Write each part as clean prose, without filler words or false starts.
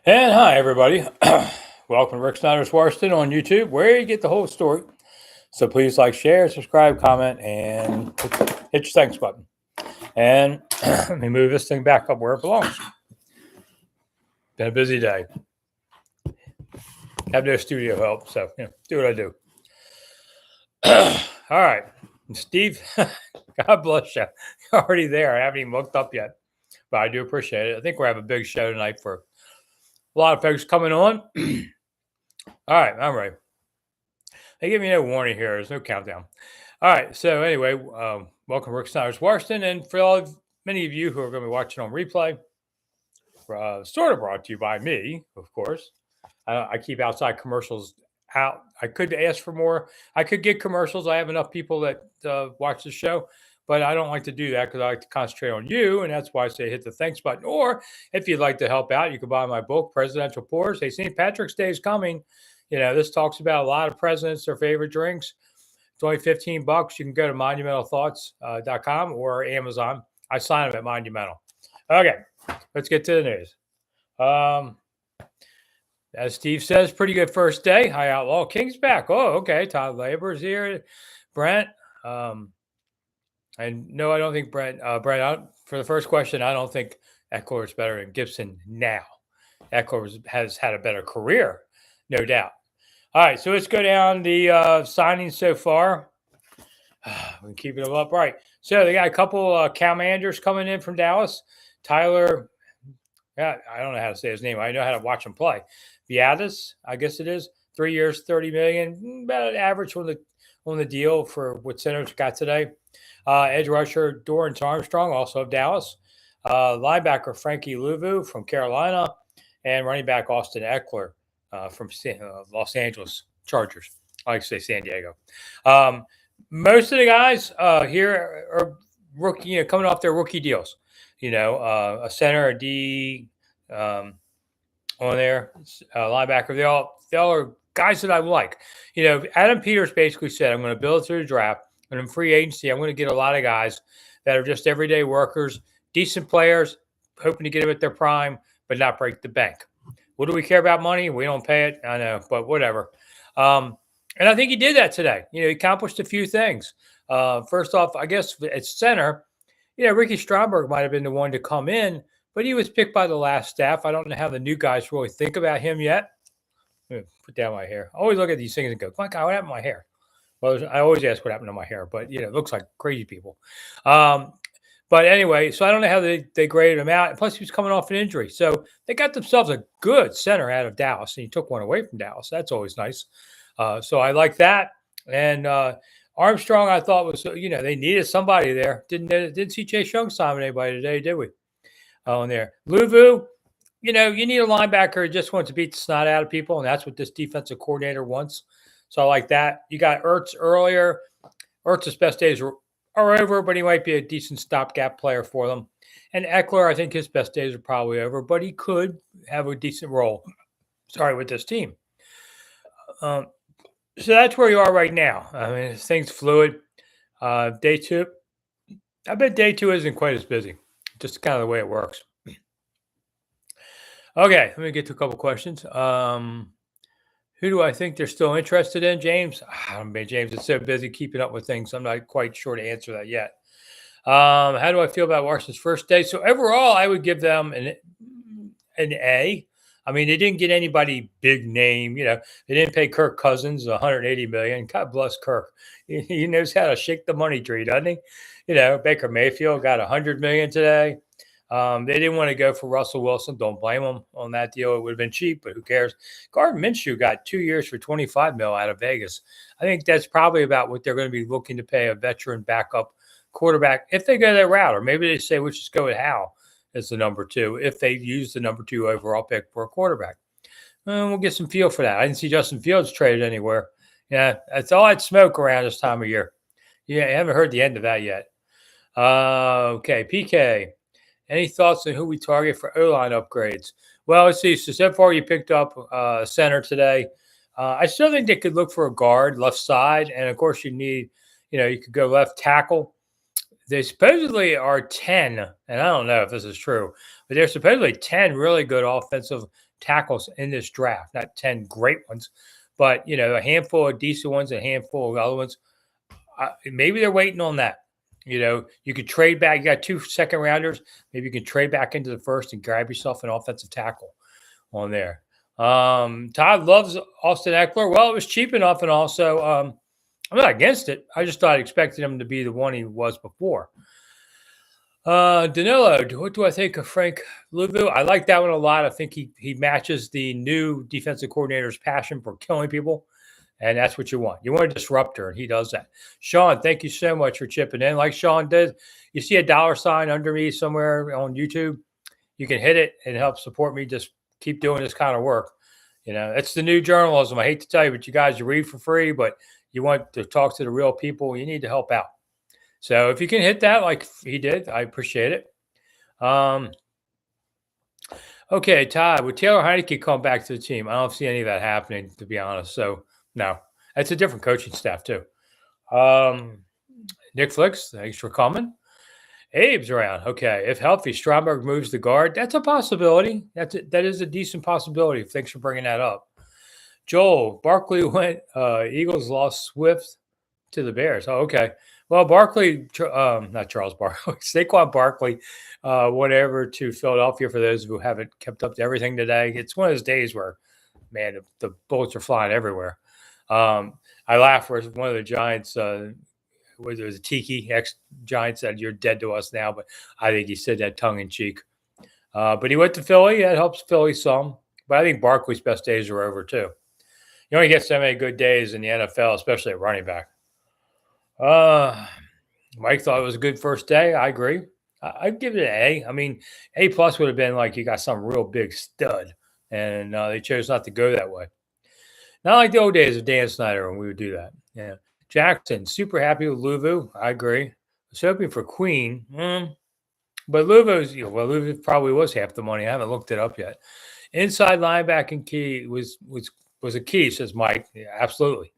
And hi, everybody. Welcome to Rick Snider's Washington on YouTube, where you get the whole story. So please like, share, subscribe, comment, and hit your thanks button. And let me move this thing back up where it belongs. Been a busy day. Have no studio help, so do what I do. All right. Steve, God bless you. You're already there. I haven't even looked up yet, but I do appreciate it. I think we're having a big show tonight for a lot of folks coming on. All right, I'm ready. They give me no warning here. There's no countdown. All right. So anyway, welcome to Rick Snider's Washington. And for many of you who are going to be watching on replay, sort of brought to you by me, of course. I keep outside commercials out. I could ask for more. I could get commercials. I have enough people that watch the show, but I don't like to do that because I like to concentrate on you. And that's why I say hit the thanks button. Or if you'd like to help out, you can buy my book, Presidential Pours. Hey, St. Patrick's Day is coming. This talks about a lot of presidents, their favorite drinks. It's only $15. You can go to monumentalthoughts.com or Amazon. I sign them at Monumental. Okay, let's get to the news. As Steve says, pretty good first day. Hi, Outlaw. King's back. Oh, okay. Todd Labor's here. Brent. And no, I don't think Brent, for the first question, I don't think Eckler is better than Gibson now. Eckler has had a better career, no doubt. All right, so let's go down the signings so far. We're keeping them up. Right. So they got a couple Commanders coming in from Dallas. Tyler, I don't know how to say his name. I know how to watch him play. Viadas, I guess it is. 3 years, $30 million. About an average on the deal for what Senators got today. Edge rusher Dorrance Armstrong, also of Dallas. Linebacker Frankie Louvu from Carolina. And running back Austin Eckler from Los Angeles Chargers. I like to say San Diego. Most of the guys here are rookie, coming off their rookie deals. A center, a D on there, linebacker. They all are guys that I like. Adam Peters basically said, I'm going to build through the draft. And in free agency, I'm going to get a lot of guys that are just everyday workers, decent players, hoping to get them at their prime, but not break the bank. What do we care about money? We don't pay it. I know, but whatever. And I think he did that today. He accomplished a few things. First off, I guess at center, Ricky Stromberg might have been the one to come in, but he was picked by the last staff. I don't know how the new guys really think about him yet. Put down my hair. I always look at these things and go, my God, what happened to my hair? Well, I always ask what happened to my hair, but, it looks like crazy people. But anyway, so I don't know how they graded him out. And plus, he was coming off an injury. So they got themselves a good center out of Dallas, and he took one away from Dallas. That's always nice. So I like that. And Armstrong, I thought was, they needed somebody there. Didn't see Chase Young sign anybody today, did we? On there. Louvu, you need a linebacker who just wants to beat the snot out of people, and that's what this defensive coordinator wants. So I like that. You got Ertz earlier. Ertz's best days are over, but he might be a decent stopgap player for them. And Eckler, I think his best days are probably over, but he could have a decent role. With this team. So that's where you are right now. I mean, things fluid. Day two, I bet day two isn't quite as busy. Just kind of the way it works. Okay, let me get to a couple questions. Who do I think they're still interested in? James? I don't know, James is so busy keeping up with things. I'm not quite sure to answer that yet. How do I feel about Washington's first day? So overall, I would give them an A. I mean, they didn't get anybody big name. They didn't pay Kirk Cousins $180 million. God bless Kirk. He knows how to shake the money tree, doesn't he? Baker Mayfield got $100 million today. They didn't want to go for Russell Wilson. Don't blame them on that deal. It would have been cheap, but who cares? Gardner Minshew got 2 years for $25 million out of Vegas. I think that's probably about what they're going to be looking to pay a veteran backup quarterback if they go that route. Or maybe they say, we'll just go with Hal as the number 2 if they use the number 2 overall pick for a quarterback. We'll get some feel for that. I didn't see Justin Fields traded anywhere. Yeah, that's all I'd smoke around this time of year. Yeah, I haven't heard the end of that yet. Okay, PK. Any thoughts on who we target for O-line upgrades? Well, let's see. So far you picked up center today. I still think they could look for a guard, left side. And, of course, you need, you could go left tackle. They supposedly are 10, and I don't know if this is true, but there's supposedly 10 really good offensive tackles in this draft. Not 10 great ones, but a handful of decent ones, a handful of other ones. Maybe they're waiting on that. You could trade back. You got 2 second rounders. Maybe you can trade back into the first and grab yourself an offensive tackle on there. Todd loves Austin Eckler. Well, it was cheap enough, and also I'm not against it. I just thought I expected him to be the one he was before. Danilo, what do I think of Frank Louvu? I like that one a lot. I think he matches the new defensive coordinator's passion for killing people, and that's what you want. You want a disruptor, and he does that. Sean, thank you so much for chipping in. Like Sean did, you see a $ under me somewhere on YouTube, you can hit it and help support me. Just keep doing this kind of work. It's the new journalism. I hate to tell you, but you guys, you read for free, but you want to talk to the real people. You need to help out. So if you can hit that like he did, I appreciate it. Okay, Todd, would Taylor Heineke come back to the team? I don't see any of that happening, to be honest. So, no. It's a different coaching staff, too. Nick Flicks, thanks for coming. Abe's around. Okay, if healthy, Stromberg moves the guard. That's a possibility. That is a decent possibility. Thanks for bringing that up. Joel, Barkley went, Eagles lost Swift to the Bears. Oh, okay. Well, Barkley, not Charles Barkley, Saquon Barkley, whatever, to Philadelphia for those who haven't kept up to everything today. It's one of those days where, man, the bullets are flying everywhere. I laugh where one of the Giants, where there was a Tiki, ex-Giant, said, "You're dead to us now," but I think he said that tongue-in-cheek. But he went to Philly. That helps Philly some. But I think Barkley's best days are over, too. You only get so many good days in the NFL, especially at running back. Mike thought it was a good first day. I agree. I'd give it an A. I mean, A+ would have been like you got some real big stud, and they chose not to go that way. Not like the old days of Dan Snider when we would do that. Yeah. Jackson, super happy with Louvu. I agree. I was hoping for Queen. But Louvu's, Louvu probably was half the money. I haven't looked it up yet. Inside linebacking key was a key, says Mike. Yeah, absolutely.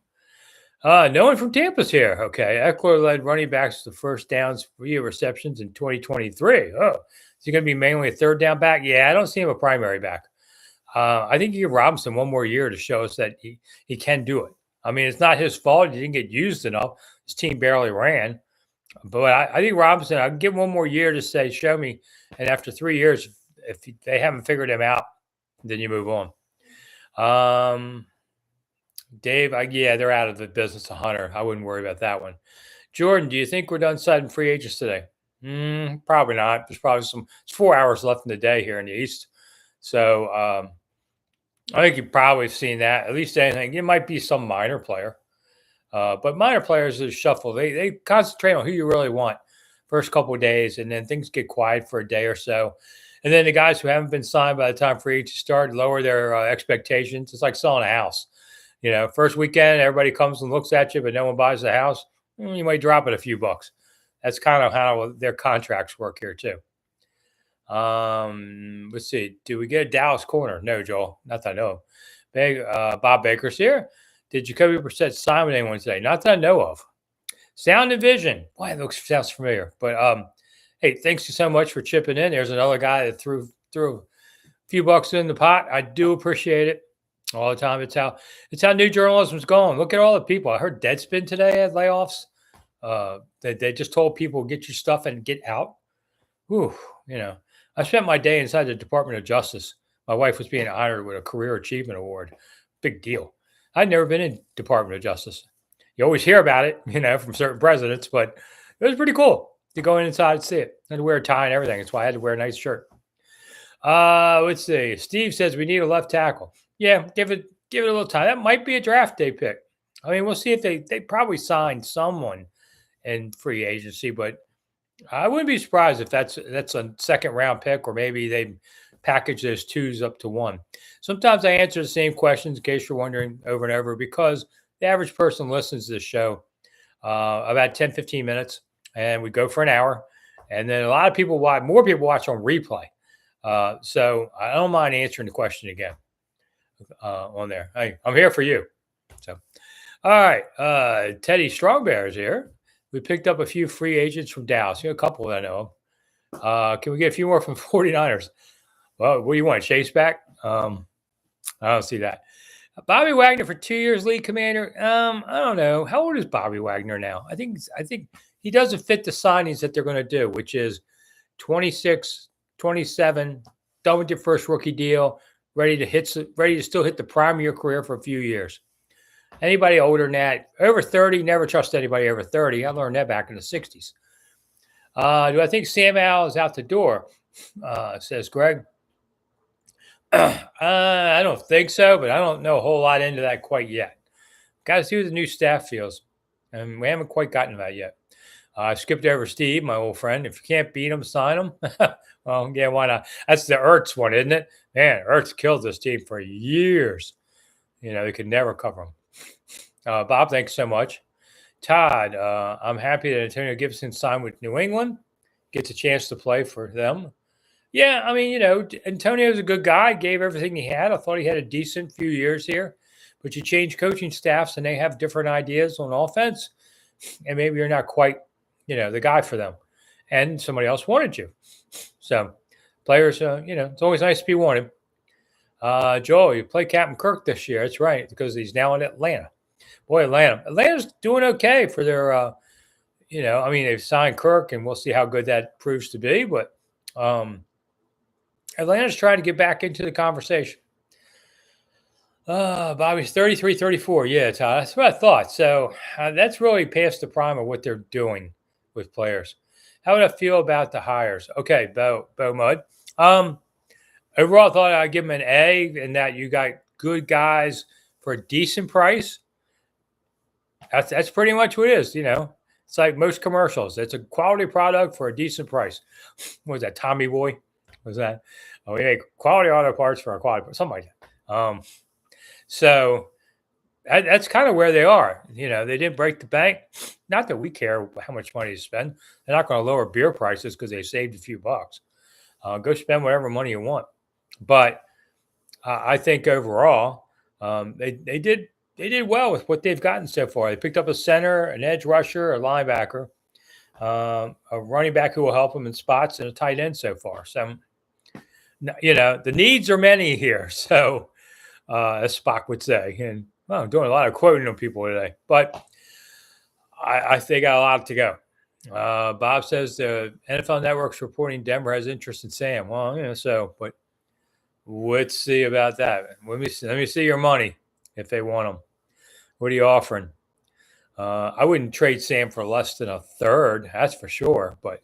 No one from Tampa's here. Okay. Eckler led running backs to first downs, 3 receptions in 2023. Oh, is he going to be mainly a third down back? Yeah, I don't see him a primary back. I think you give Robinson one more year to show us that he can do it. I mean, it's not his fault. He didn't get used enough. His team barely ran. But I think Robinson, I'll give him one more year to say, show me. And after 3 years, if they haven't figured him out, then you move on. Dave, they're out of the business of Hunter. I wouldn't worry about that one. Jordan, do you think we're done signing free agents today? Probably not. There's probably it's 4 hours left in the day here in the East. So I think you've probably seen that. At least anything. It might be some minor player. But minor players is shuffle. They concentrate on who you really want first couple of days, and then things get quiet for a day or so. And then the guys who haven't been signed by the time free agents start lower their expectations. It's like selling a house. First weekend, everybody comes and looks at you, but no one buys the house. You might drop it a few bucks. That's kind of how their contracts work here, too. Let's see. Do we get a Dallas corner? No, Joel. Not that I know of. Bob Baker's here. Did Jacoby Brissett sign with anyone today? Not that I know of. Sound and Vision. Boy, it sounds familiar. But, hey, thanks so much for chipping in. There's another guy that threw a few bucks in the pot. I do appreciate it. All the time. It's how new journalism's going. Look at all the people. I heard Deadspin today had layoffs. They just told people, get your stuff and get out. Whew, I spent my day inside the Department of Justice. My wife was being honored with a Career Achievement Award. Big deal. I'd never been in Department of Justice. You always hear about it, from certain presidents, but it was pretty cool to go inside and see it. I had to wear a tie and everything. That's why I had to wear a nice shirt. Let's see. Steve says we need a left tackle. Yeah, give it a little time. That might be a draft day pick. I mean, we'll see if they probably signed someone in free agency, but I wouldn't be surprised if that's a second round pick, or maybe they package those 2s up to 1. Sometimes I answer the same questions in case you're wondering over and over, because the average person listens to this show about 10, 15 minutes, and we go for an hour. And then a lot of people more people watch on replay. So I don't mind answering the question again. On there. Hey, I'm here for you. So, all right. Teddy Strongbear is here. We picked up a few free agents from Dallas. A couple that I know of. Can we get a few more from 49ers? Well, what do you want? Chase back? I don't see that. Bobby Wagner for 2 years league commander. I don't know. How old is Bobby Wagner now? I think he doesn't fit the signings that they're going to do, which is 26, 27, done with your first rookie deal, ready to still hit the prime of your career for a few years. Anybody older than that, over 30, never trust anybody over 30. I learned that back in the 60s. Do I think Sam Howell is out the door? Says Greg. I don't think so, but I don't know a whole lot into that quite yet. Got to see what the new staff feels, and we haven't quite gotten to that yet. I skipped over Steve, my old friend. If you can't beat him, sign him. Well, yeah, why not? That's the Ertz one, isn't it? Man, Ertz killed this team for years. They could never cover him. Bob, thanks so much. Todd, I'm happy that Antonio Gibson signed with New England, gets a chance to play for them. Yeah, I mean, Antonio's a good guy, gave everything he had. I thought he had a decent few years here, but you change coaching staffs and they have different ideas on offense, and maybe you're not quite, the guy for them, and somebody else wanted you. So players, it's always nice to be wanted. Joel, you play Captain Kirk this year. That's right, because he's now in Atlanta. Boy, Atlanta's doing okay for their, they've signed Kirk, and we'll see how good that proves to be, but Atlanta's trying to get back into the conversation. Bobby's 33, 34. Yeah, Todd, that's what I thought. So that's really past the prime of what they're doing with players. How would I feel about the hires? Okay, Bo Mudd. Overall, I thought I'd give him an A in that you got good guys for a decent price. That's pretty much what it is, It's like most commercials. It's a quality product for a decent price. What was that, Tommy Boy? Was that? Oh, we make quality auto parts for a quality, something like that. So that's kind of where they are. They didn't break the bank. Not that we care how much money you spend. They're not going to lower beer prices because they saved a few bucks. Go spend whatever money you want. But I think overall, they did well with what they've gotten so far. They picked up a center, an edge rusher, a linebacker, a running back who will help them in spots, and a tight end so far. So, the needs are many here. So, as Spock would say, and I'm doing a lot of quoting on people today, but I think got a lot to go. Bob says the NFL Network's reporting Denver has interest in Sam. Well, but let's see about that. Let me see your money if they want him. What are you offering? I wouldn't trade Sam for less than a third, that's for sure. But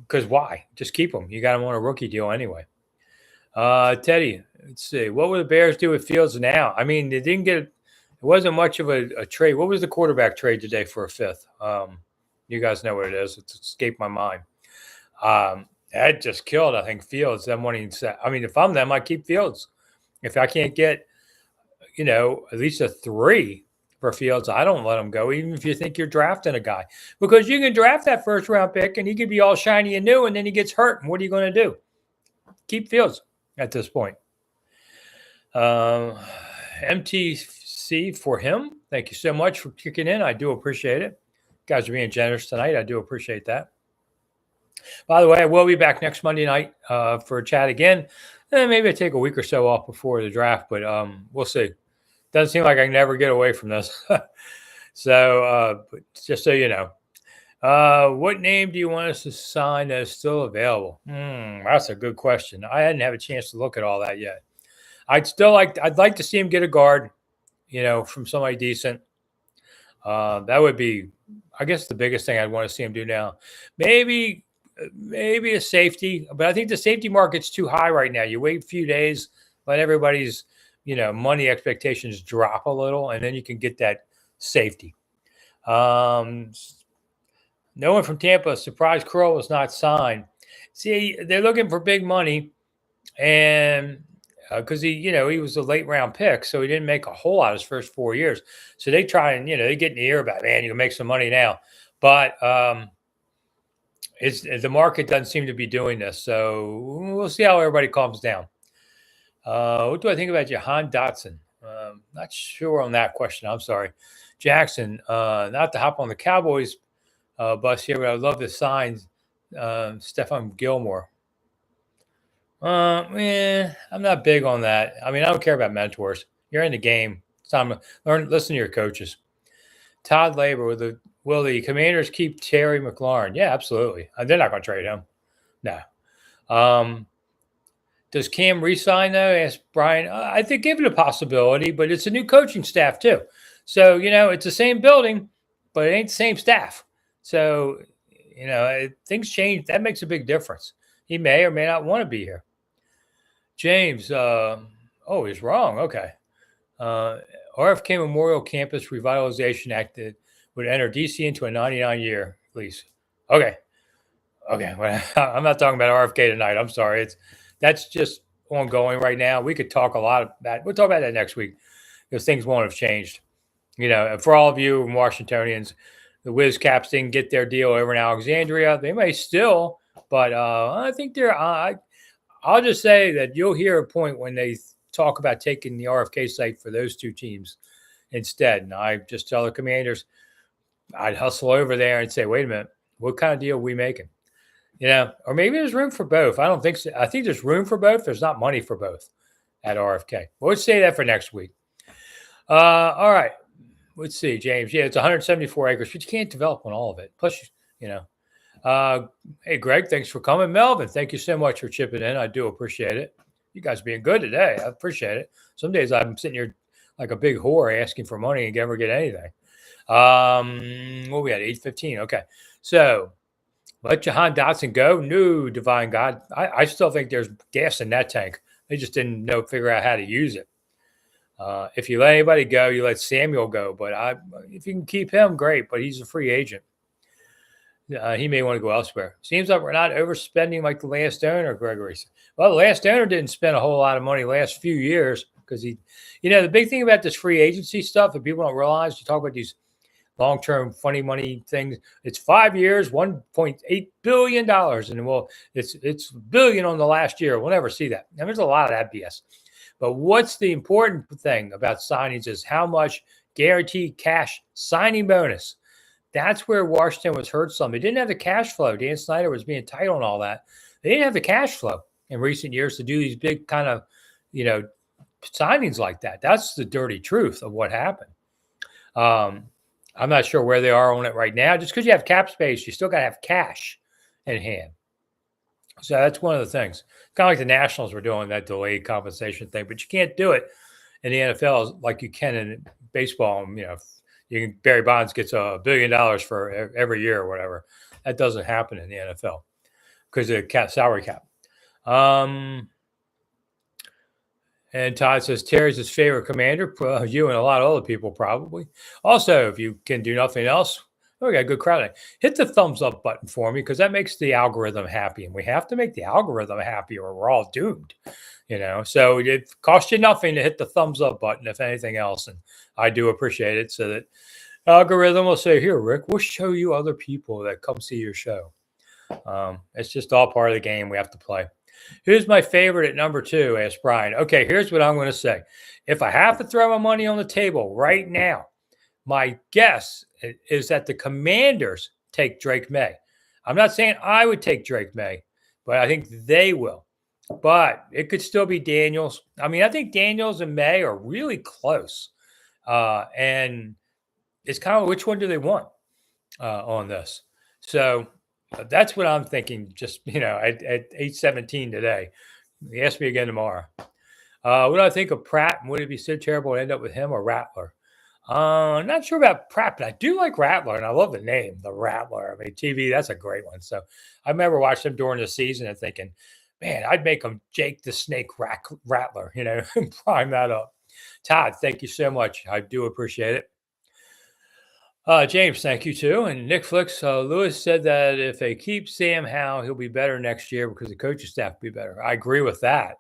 because why? Just keep him. You got him on a rookie deal anyway. Teddy, let's see. What will the Bears do with Fields now? I mean, they didn't get. It wasn't much of a trade. What was the quarterback trade today for a fifth? You guys know what it is. It's escaped my mind. That just killed, I think, Fields. Them wanting to. I mean, if I'm them, I keep Fields. If I can't get, at least a 3 for Fields, I don't let him go, even if you think you're drafting a guy. Because you can draft that first-round pick, and he could be all shiny and new, and then he gets hurt, and what are you going to do? Keep Fields at this point. MTC for him, thank you so much for kicking in. I do appreciate it. You guys are being generous tonight. I do appreciate that. By the way, I will be back next Monday night for a chat again. Maybe I take a week or so off before the draft, but we'll see. Doesn't seem like I can never get away from this. So, but just so you know, what name do you want us to sign that is still available? That's a good question. I hadn't had a chance to look at all that yet. I'd like to see him get a guard, from somebody decent. That would be, I guess, the biggest thing I'd want to see him do now. Maybe a safety, but I think the safety market's too high right now. You wait a few days, let everybody's, money expectations drop a little, and then you can get that safety. No one from Tampa, surprised Curl was not signed. See, they're looking for big money, and because he was a late round pick, so he didn't make a whole lot his first 4 years. So they try and they get in the ear about, man, you can make some money now, but the market doesn't seem to be doing this. So we'll see how everybody calms down. What do I think about Jahan Dotson? Not sure on that question. I'm sorry, Jackson. Not to hop on the Cowboys bus here, but I'd love to sign Stephon Gilmore. I'm not big on that. I mean, I don't care about mentors. You're in the game. It's time to learn. Listen to your coaches. Todd Labor will the Commanders keep Terry McLaurin? Yeah, absolutely. They're not going to trade him. No. Um, does Cam resign though? Asked Brian. I think give it a possibility, but it's a new coaching staff too. So it's the same building, but it ain't the same staff. So things change. That makes a big difference. He may or may not want to be here. James. Oh, he's wrong. Okay. Uh, RFK Memorial Campus Revitalization Act that would enter DC into a 99-year lease. Okay. Okay. Well, I'm not talking about RFK tonight. I'm sorry. That's just ongoing right now. We could talk a lot about that. We'll talk about that next week because things won't have changed. For all of you Washingtonians, the Whiz Caps didn't get their deal over in Alexandria. They may still, but I think they're. I'll just say that you'll hear a point when they talk about taking the RFK site for those two teams instead. And I just tell the Commanders, I'd hustle over there and say, wait a minute, what kind of deal are we making? Or maybe there's room for both. I don't think so. I think there's room for both. There's not money for both at RFK. We'll say that for next week. All right. Let's see, James. Yeah, it's 174 acres, but you can't develop on all of it. Plus, hey, Greg, thanks for coming. Melvin, thank you so much for chipping in. I do appreciate it. You guys being good today. I appreciate it. Some days I'm sitting here like a big whore asking for money and never get anything. What we had? 8:15. Okay. So let Jahan Dotson go. No, divine God. I still think there's gas in that tank. They just didn't figure out how to use it. If you let anybody go, you let Samuel go. But if you can keep him, great. But he's a free agent. He may want to go elsewhere. Seems like we're not overspending like the last owner, Gregory. Well, the last owner didn't spend a whole lot of money last few years because the big thing about this free agency stuff that people don't realize, you talk about these long-term funny money things. It's 5 years, $1.8 billion. And it's billion on the last year. We'll never see that. Now, there's a lot of that BS. But what's the important thing about signings is how much guaranteed cash signing bonus. That's where Washington was hurt some. They didn't have the cash flow. Dan Snider was being tight on all that. They didn't have the cash flow in recent years to do these big kind of, signings like that. That's the dirty truth of what happened. I'm not sure where they are on it right now. Just because you have cap space, you still got to have cash in hand. So that's one of the things. Kind of like the Nationals were doing that delayed compensation thing, but you can't do it in the NFL like you can in baseball. Barry Bonds gets $1 billion for every year or whatever. That doesn't happen in the NFL because of the salary cap. And Todd says Terry's his favorite commander. You and a lot of other people probably. Also, if you can do nothing else, we got a good crowd. Hit the thumbs up button for me because that makes the algorithm happy, and we have to make the algorithm happy, or we're all doomed. So it costs you nothing to hit the thumbs up button, if anything else, and I do appreciate it. So that algorithm will say, "Here, Rick, we'll show you other people that come see your show." It's just all part of the game we have to play. Who's my favorite at number 2? Asked Brian. Okay, here's what I'm going to say. If I have to throw my money on the table right now, my guess is that the Commanders take Drake May. I'm not saying I would take Drake May, but I think they will. But it could still be Daniels. I mean, I think Daniels and May are really close. And it's kind of which one do they want on this? So that's what I'm thinking. Just at 8:17 today. He asked me again tomorrow. What do I think of Pratt? Would it be so terrible to end up with him or Rattler? Not sure about Pratt, but I do like Rattler, and I love the name, the Rattler. I mean, TV, that's a great one. So I remember watching him during the season and thinking, man, I'd make him Jake the Snake Rattler, and prime that up. Todd, thank you so much. I do appreciate it. James, thank you too. And Nick Flicks, Lewis said that if they keep Sam Howell, he'll be better next year because the coaching staff will be better. I agree with that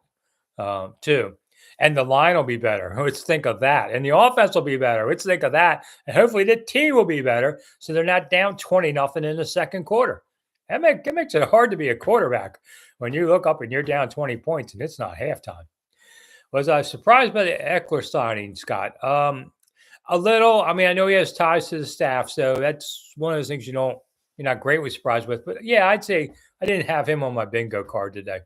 too. And the line will be better. Let's think of that. And the offense will be better. Let's think of that. And hopefully the team will be better so they're not down 20-0 in the second quarter. That makes it hard to be a quarterback when you look up and you're down 20 points and it's not halftime. Was I surprised by the Eckler signing, Scott? A little. I mean, I know he has ties to the staff, so that's one of those things you're not greatly surprised with. But yeah, I'd say I didn't have him on my bingo card today.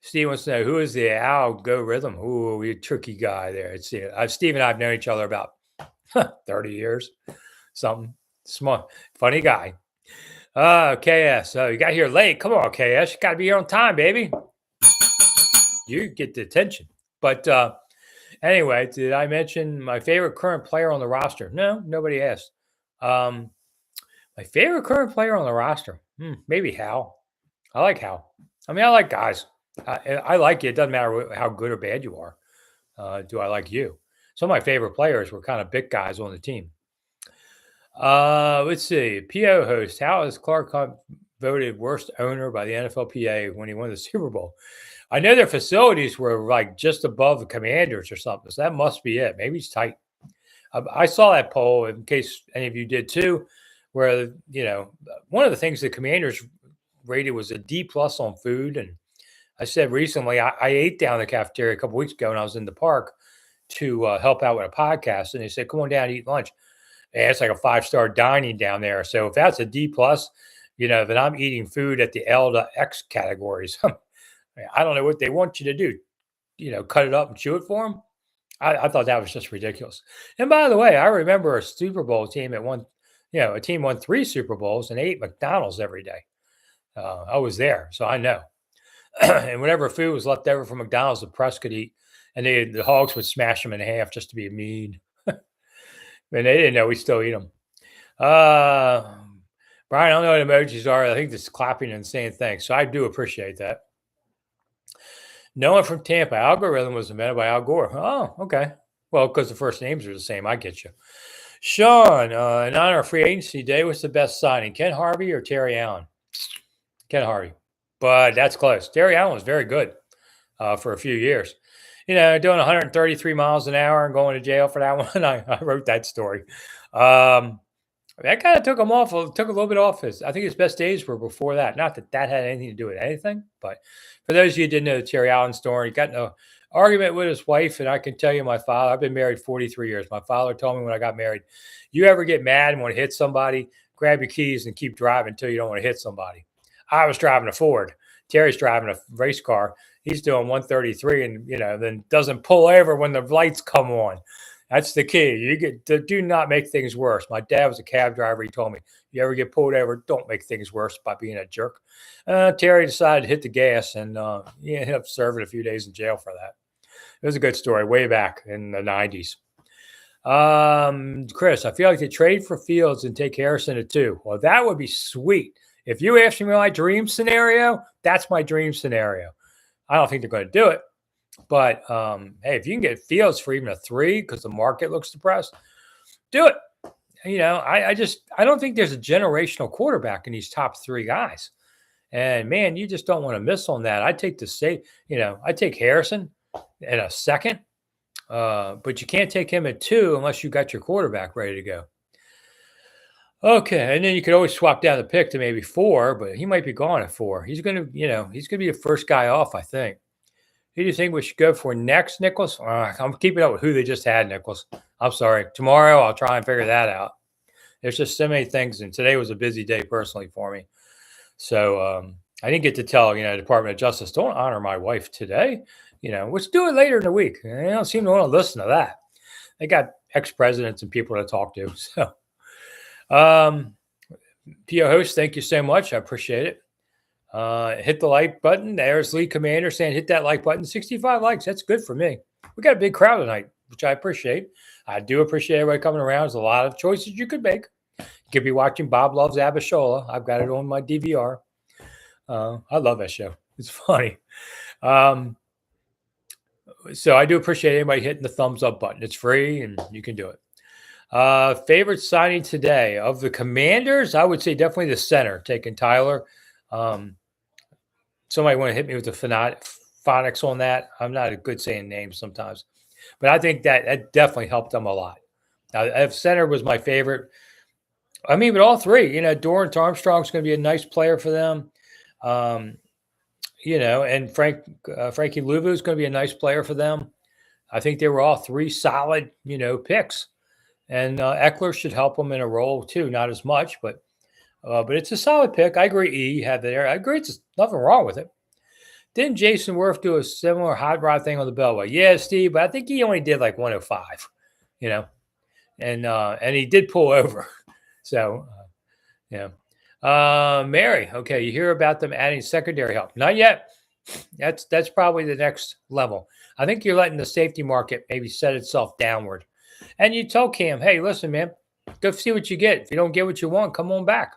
Steve wants to know who is the algorithm? Ooh, you tricky guy there. It's Steve and I have known each other about 30 years, something. Smart, funny guy. KS. You got here late. Come on, KS. You got to be here on time, baby. You get the attention. But anyway, did I mention my favorite current player on the roster? No, nobody asked. My favorite current player on the roster? Maybe Hal. I like Hal. I mean, I like guys. I like you. It doesn't matter how good or bad you are. Do I like you? Some of my favorite players were kind of big guys on the team. Let's see. PO host. How is Clark Hunt voted worst owner by the NFLPA when he won the Super Bowl? I know their facilities were like just above the Commanders or something, so that must be it. Maybe it's tight. I saw that poll in case any of you did too, where one of the things the Commanders rated was a D plus on food, and I said recently I ate down in the cafeteria a couple weeks ago, and I was in the park to help out with a podcast, and they said, "Come on down and eat lunch." And it's like a 5-star dining down there. So if that's a D plus, then I'm eating food at the L to X categories. I don't know what they want you to do. Cut it up and chew it for them. I thought that was just ridiculous. And by the way, I remember a Super Bowl team that won, a team won 3 Super Bowls and ate McDonald's every day. I was there, so I know. And whenever food was left over from McDonald's, the press could eat, and the Hogs would smash them in half just to be mean. And they didn't know we still eat them. Brian, I don't know what emojis are. I think this is clapping and saying thanks. So I do appreciate that. No one from Tampa. Algorithm was invented by Al Gore. Oh, okay. Well, because the first names are the same. I get you. Sean, in honor of free agency day, what's the best signing? Ken Harvey or Terry Allen? Ken Harvey. But that's close. Terry Allen was very good for a few years. Doing 133 miles an hour and going to jail for that one. I wrote that story. That kind of took him off, took a little bit off I think his best days were before that. Not that that had anything to do with anything, but for those of you who didn't know the Terry Allen story, he got in an argument with his wife. And I can tell you, my father, I've been married 43 years. My father told me when I got married, you ever get mad and want to hit somebody, grab your keys and keep driving until you don't want to hit somebody. I was driving a Ford. Terry's driving a race car. He's doing 133 and, then doesn't pull over when the lights come on. That's the key. Do not make things worse. My dad was a cab driver. He told me, you ever get pulled over, don't make things worse by being a jerk. Terry decided to hit the gas, and he ended up serving a few days in jail for that. It was a good story way back in the 90s. Chris, I feel like they trade for Fields and take Harrison at 2. Well, that would be sweet. If you ask me my dream scenario, that's my dream scenario. I don't think they're going to do it. But, hey, if you can get Fields for even a 3 because the market looks depressed, do it. I don't think there's a generational quarterback in these top 3 guys. And, man, you just don't want to miss on that. I take Harrison in a second, but you can't take him at 2 unless you got your quarterback ready to go. Okay, and then you could always swap down the pick to maybe 4, but he might be gone at 4. He's going to be the first guy off, I think. Who do you think we should go for next, Nicholas? I'm keeping up with who they just had, Nicholas. I'm sorry. Tomorrow, I'll try and figure that out. There's just so many things, and today was a busy day personally for me. So I didn't get to tell, Department of Justice, don't honor my wife today. Let's do it later in the week. They don't seem to want to listen to that. They got ex-presidents and people to talk to. So, PO host, thank you so much. I appreciate it. Hit the like button. There's Lee Commander saying hit that like button. 65 likes. That's good for me. We got a big crowd tonight, which I appreciate. I do appreciate everybody coming around. There's a lot of choices you could make. You could be watching Bob Loves Abishola. I've got it on my DVR. I love that show. It's funny. So I do appreciate anybody hitting the thumbs up button. It's free and you can do it. Favorite signing today of the Commanders? I would say definitely the center, taking Tyler. Somebody want to hit me with the phonics on that. I'm not a good saying names sometimes, but I think that definitely helped them a lot. Now, if center was my favorite, but all 3, Dorrance Armstrong's going to be a nice player for them. And Frankie Louvu is going to be a nice player for them. I think they were all 3 solid, picks, and Eckler should help them in a role too. Not as much, but But it's a solid pick. I agree. E had there. I agree. It's nothing wrong with it. Didn't Jason Worth do a similar hot rod thing on the Beltway? Yeah, Steve, but I think he only did like 105, you know, and he did pull over. So, yeah. Mary, okay, you hear about them adding secondary help? Not yet. That's probably the next level. I think you're letting the safety market maybe set itself downward. And you tell Cam, hey, listen, man, go see what you get. If you don't get what you want, come on back.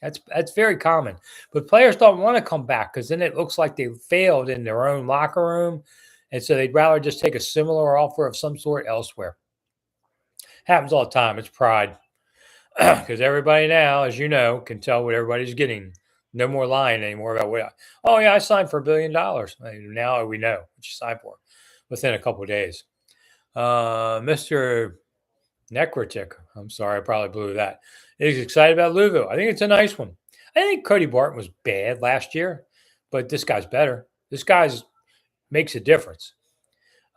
That's very common. But players don't want to come back because then it looks like they failed in their own locker room. And so they'd rather just take a similar offer of some sort elsewhere. Happens all the time. It's pride. Because everybody now, as you know, can tell what everybody's getting. No more lying anymore about what. Oh yeah, I signed for $1 billion. Now we know what you signed for within a couple of days. Mr. Necrotic, I'm sorry, I probably blew that. He's excited about Louisville. I think it's a nice one. I think Cody Barton was bad last year, but this guy's better. This guy's makes a difference.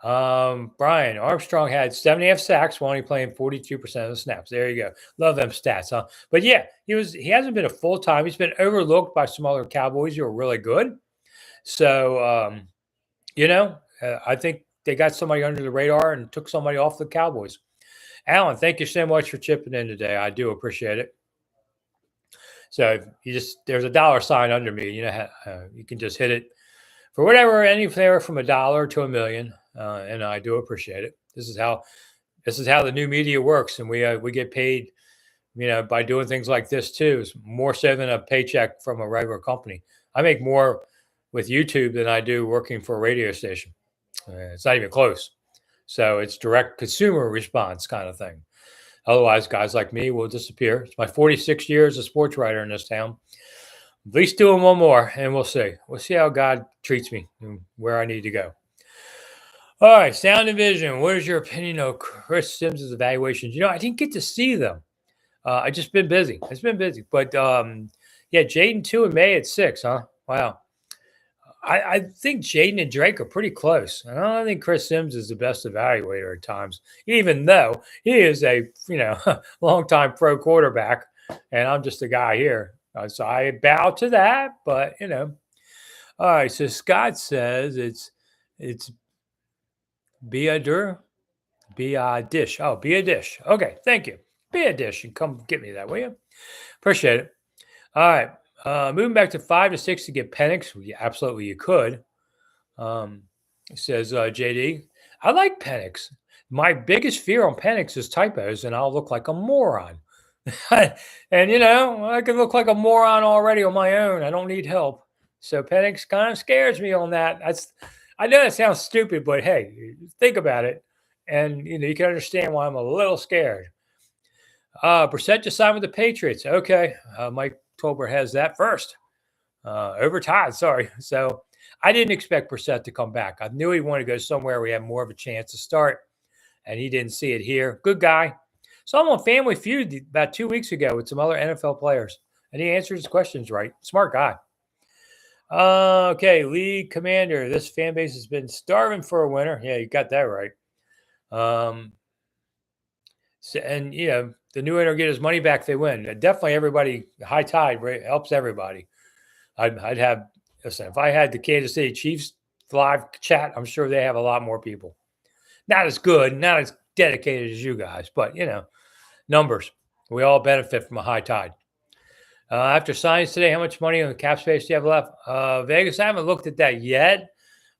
Brian Armstrong had 7.5 sacks while only playing 42% of the snaps. There you go. Love them stats, huh? But yeah, he hasn't been a full time. He's been overlooked by some other Cowboys who are really good. So I think they got somebody under the radar and took somebody off the Cowboys. Alan, thank you so much for chipping in today. I do appreciate it. So there's a dollar sign under me. You can just hit it for whatever, anywhere from $1 to $1 million. And I do appreciate it. This is how the new media works, and we get paid, by doing things like this too. It's more so than a paycheck from a regular company. I make more with YouTube than I do working for a radio station. It's not even close. So it's direct consumer response kind of thing. Otherwise, guys like me will disappear. It's my 46 years as a sports writer in this town. At least doing one more, and we'll see. We'll see how God treats me and where I need to go. All right, Sound and Vision. What is your opinion of Chris Sims' evaluations? I didn't get to see them. I just been busy. It's been busy. But Jaden 2 and May at 6, huh? Wow. I think Jaden and Drake are pretty close. I don't think Chris Sims is the best evaluator at times, even though he is a longtime pro quarterback, and I'm just a guy here. So I bow to that. But all right. So Scott says it's be a dish. Oh, be a dish. Okay, thank you. Be a dish and come get me that, will you? Appreciate it. All right. Moving back to 5 to 6 to get Penix. Yeah, absolutely, you could. Says JD. I like Penix. My biggest fear on Penix is typos, and I'll look like a moron. And I can look like a moron already on my own. I don't need help. So Penix kind of scares me on that. I know that sounds stupid, but hey, think about it, and you can understand why I'm a little scared. Brissett just signed with the Patriots. Okay, Mike Tolbert has that first. Over Todd, sorry. So I didn't expect Brissett to come back. I knew he wanted to go somewhere we had more of a chance to start, and he didn't see it here. Good guy. So I'm on Family Feud about 2 weeks ago with some other NFL players, and he answered his questions right. Smart guy. Okay, league commander. This fan base has been starving for a winner. Yeah, you got that right. And the new winner get his money back. They win. Definitely, everybody. High tide helps everybody. I'd have. Listen, if I had the Kansas City Chiefs live chat, I'm sure they have a lot more people. Not as good, not as dedicated as you guys, but numbers. We all benefit from a high tide. After signs today, how much money on the cap space do you have left? Vegas, I haven't looked at that yet,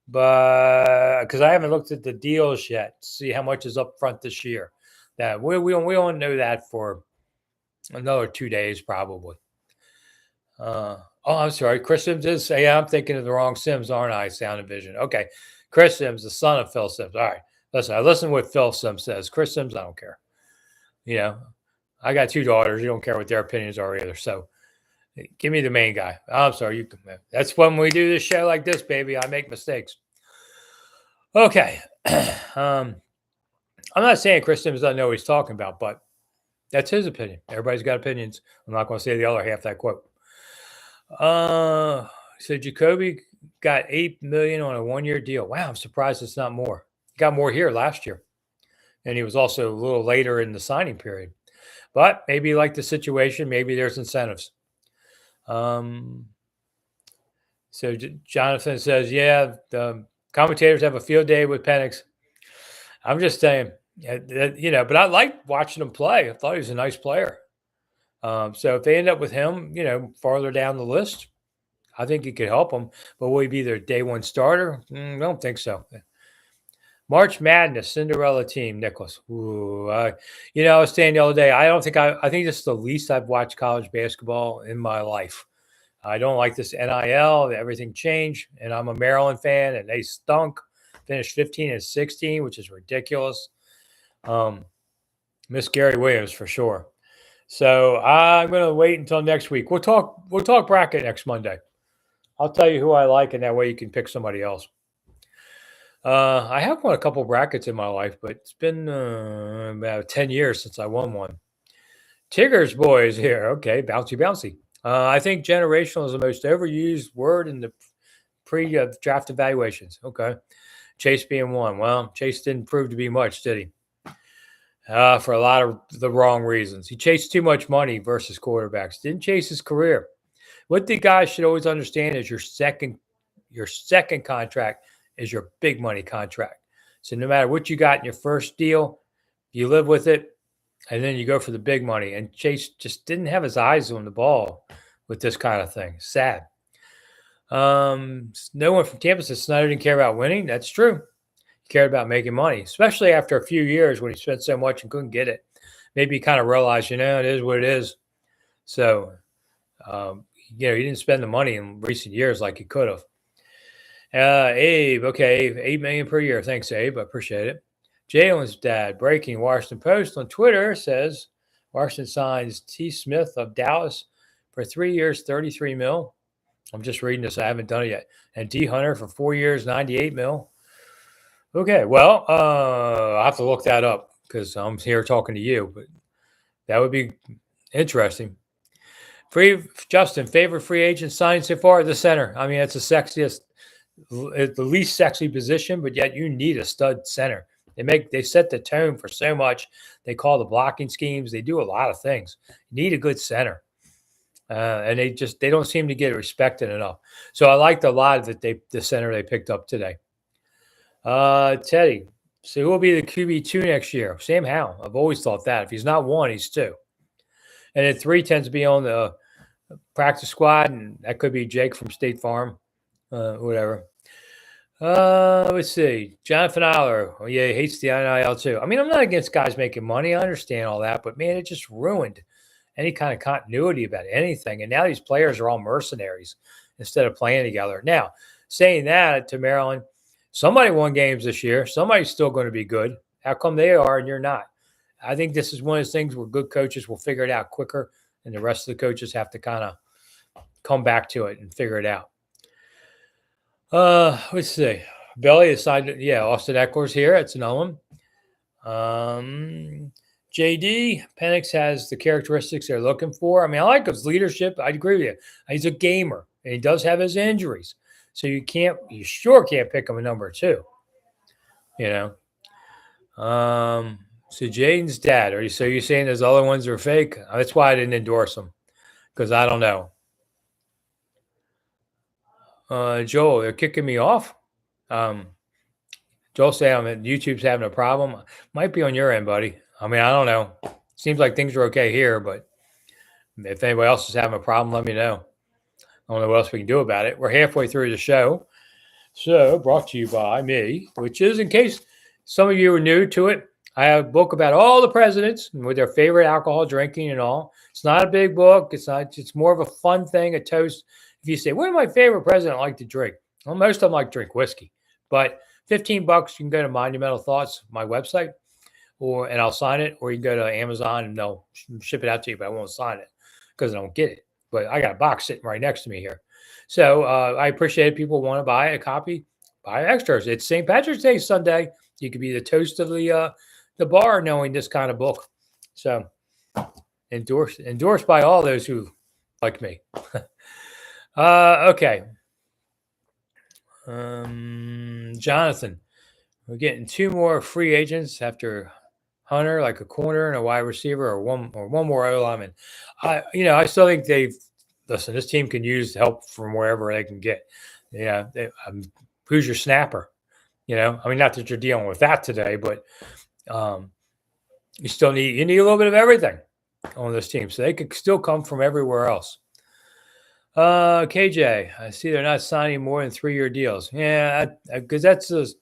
but because I haven't looked at the deals yet to see how much is up front this year. That we won't know that for another 2 days probably. I'm sorry. Chris Sims is. Yeah, I'm thinking of the wrong Sims, aren't I? Sound and Vision. Okay, Chris Sims, the son of Phil Sims. All right, listen. I listen to what Phil Sims says. Chris Sims, I don't care. I got 2 daughters. You don't care what their opinions are either. So, give me the main guy. I'm sorry. That's when we do this show like this, baby. I make mistakes. Okay. I'm not saying Chris Sims doesn't know what he's talking about, but that's his opinion. Everybody's got opinions. I'm not going to say the other half of that quote. So Jacoby got $8 million on a 1-year deal. Wow, I'm surprised it's not more. He got more here last year, and he was also a little later in the signing period. But maybe like the situation, maybe there's incentives. So Jonathan says, yeah, the commentators have a field day with Penix. I'm just saying, but I like watching him play. I thought he was a nice player. So if they end up with him, farther down the list, I think he could help them. But will he be their day one starter? I don't think so. March Madness, Cinderella team, Nicholas. Ooh, I was saying the other day, I think this is the least I've watched college basketball in my life. I don't like this NIL, everything changed, and I'm a Maryland fan, and they stunk. Finished 15-16, which is ridiculous. Miss Gary Williams for sure. So I'm going to wait until next week. We'll talk bracket next Monday. I'll tell you who I like, and that way you can pick somebody else. I have won a couple brackets in my life, but it's been about 10 years since I won one. Tigger's boys here. Okay, bouncy. I think generational is the most overused word in the pre-draft evaluations. Okay. Chase being one. Well, Chase didn't prove to be much, did he? For a lot of the wrong reasons. He chased too much money versus quarterbacks. Didn't chase his career. What the guys should always understand is your second contract is your big money contract. So no matter what you got in your first deal, you live with it, and then you go for the big money. And Chase just didn't have his eyes on the ball with this kind of thing. Sad. No one from Tampa says Snider didn't care about winning. That's true. He cared about making money, especially after a few years when he spent so much and couldn't get it. Maybe he kind of realized, it is what it is. So, he didn't spend the money in recent years like he could have. Abe, okay, $8 million per year. Thanks, Abe. I appreciate it. Jalen's dad, breaking Washington Post on Twitter, says Washington signs T. Smith of Dallas for 3 years, $33 million. I'm just reading this. I haven't done it yet. And D. Hunter for 4 years, $98 million. Okay, well, I'll have to look that up because I'm here talking to you, but that would be interesting. Justin, favorite free agent signed so far? The center. I mean, it's the least sexy position, but yet you need a stud center. They set the tone for so much. They call the blocking schemes. They do a lot of things. You need a good center. And they don't seem to get respected enough. So I liked a lot that the center they picked up today. Teddy, so who will be the QB2 next year? Sam Howell. I've always thought that. If he's not 1, he's 2. And then 3 tends to be on the practice squad, and that could be Jake from State Farm, whatever. Let's see. Jonathan Aller. Oh, yeah, he hates the NIL too. I mean, I'm not against guys making money. I understand all that, but man, it just ruined any kind of continuity about anything. And now these players are all mercenaries instead of playing together. Now, saying that to Maryland, somebody won games this year. Somebody's still going to be good. How come they are and you're not? I think this is one of those things where good coaches will figure it out quicker, and the rest of the coaches have to kind of come back to it and figure it out. Let's see. Belly is signed. Yeah, Austin Eckler's here. It's another one. JD Penix has the characteristics they're looking for. I mean, I like his leadership. I'd agree with you. He's a gamer, and he does have his injuries. So you sure can't pick him a number 2. So Jaden's dad. So you're saying those other ones are fake? That's why I didn't endorse them, because I don't know. Joel, they're kicking me off. Joel saying YouTube's having a problem. Might be on your end, buddy. I mean, I don't know. Seems like things are okay here, but if anybody else is having a problem, let me know. I don't know what else we can do about it. We're halfway through the show. So brought to you by me, which is, in case some of you are new to it, I have a book about all the presidents with their favorite alcohol drinking and all. It's not a big book. It's more of a fun thing, a toast. If you say, what did my favorite president like to drink? Well, most of them like to drink whiskey. But $15, you can go to Monumental Thoughts, my website, and I'll sign it. Or you can go to Amazon and they'll ship it out to you, but I won't sign it because I don't get it. But I got a box sitting right next to me here. So I appreciate it. People want to buy a copy, buy extras. It's St. Patrick's Day Sunday. You could be the toast of the bar knowing this kind of book. So endorsed by all those who like me. Okay. Jonathan, we're getting 2 more free agents after Hunter, like a corner and a wide receiver, or one more O lineman. I still think listen, this team can use help from wherever they can get. Yeah, who's your snapper? I mean, not that you're dealing with that today, but um, you need a little bit of everything on this team, so they could still come from everywhere else. KJ, I see they're not signing more than 3-year deals. Yeah, because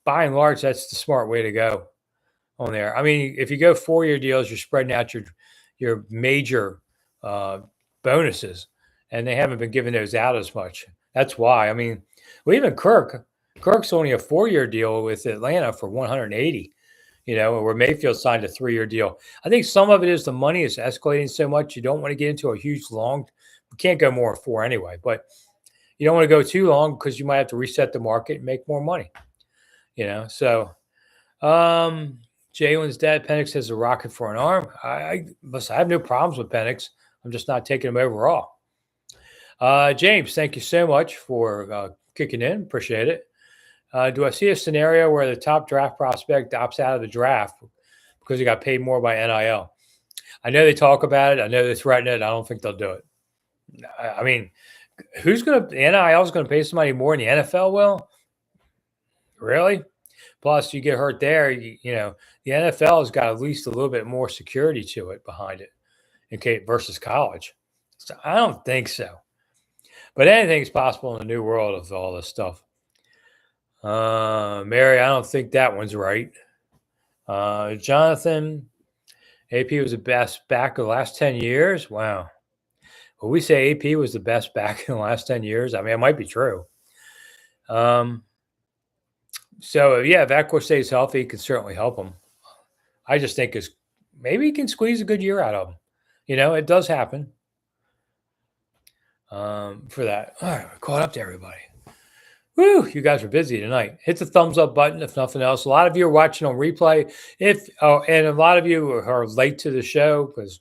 by and large, that's the smart way to go on there. I mean, if you go 4-year deals, you're spreading out your major bonuses, and they haven't been giving those out as much. That's why. I mean, well, even Kirk's only a 4-year deal with Atlanta for 180. Where Mayfield signed a 3-year deal. I think some of it is the money is escalating so much. You don't want to get into a huge long. We can't go more than 4 anyway, but you don't want to go too long because you might have to reset the market and make more money. So Jalen's dad, Penix, has a rocket for an arm. I have no problems with Penix. I'm just not taking him overall. James, thank you so much for kicking in. Appreciate it. Do I see a scenario where the top draft prospect opts out of the draft because he got paid more by NIL? I know they talk about it. I know they threaten it. I don't think they'll do it. I mean, NIL is going to pay somebody more than the NFL will? Really? Plus, you get hurt there. The NFL has got at least a little bit more security to it behind it, okay, versus college. So I don't think so. But anything's possible in the new world of all this stuff. Mary, I don't think that one's right. Jonathan, AP was the best back of the last 10 years. Wow. Well, we say AP was the best back in the last 10 years. I mean, it might be true. So, yeah, if Eckler stays healthy, it can certainly help him. I just think maybe he can squeeze a good year out of him. It does happen for that. All right, we're caught up to everybody. Woo, you guys are busy tonight. Hit the thumbs up button if nothing else. A lot of you are watching on replay. And a lot of you are late to the show because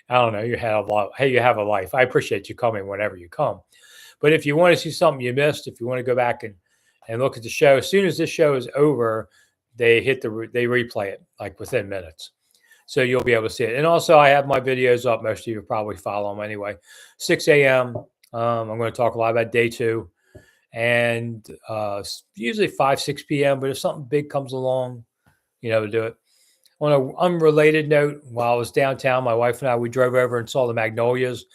I don't know, you have a life. I appreciate you coming whenever you come. But if you want to see something you missed, if you want to go back and look at the show, as soon as this show is over, they replay it like within minutes. So you'll be able to see it. And also I have my videos up. Most of you probably follow them anyway. 6 a.m. I'm going to talk a lot about day 2. And usually 5, 6 p.m. But if something big comes along, to do it. On an unrelated note, while I was downtown, my wife and I, we drove over and saw the Magnolias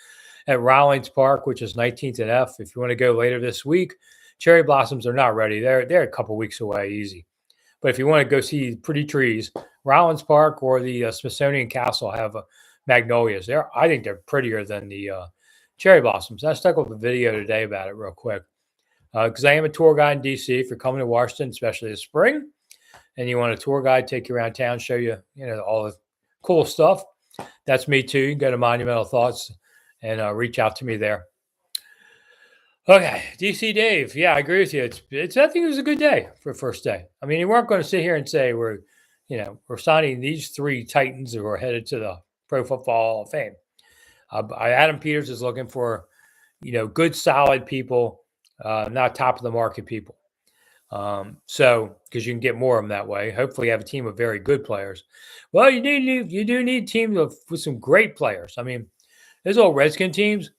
at Rawlings Park, which is 19th and F. If you want to go later this week, cherry blossoms are not ready. They're a couple weeks away, easy. But if you want to go see pretty trees, Rawlings Park or the Smithsonian Castle have magnolias. I think they're prettier than the cherry blossoms. I stuck with a video today about it real quick. Because I am a tour guide in DC. If you're coming to Washington, especially this spring, and you want a tour guide, take you around town, show you, all the cool stuff. That's me too. You can go to Monumental Thoughts and reach out to me there. Okay, DC Dave. Yeah, I agree with you. I think it was a good day for first day. I mean, you weren't going to sit here and say we're signing these 3 Titans who are headed to the Pro Football Hall of Fame. Adam Peters is looking for, good, solid people. Not top of the market people. So because you can get more of them that way. Hopefully you have a team of very good players. Well, you do need teams with some great players. I mean, those old Redskin teams.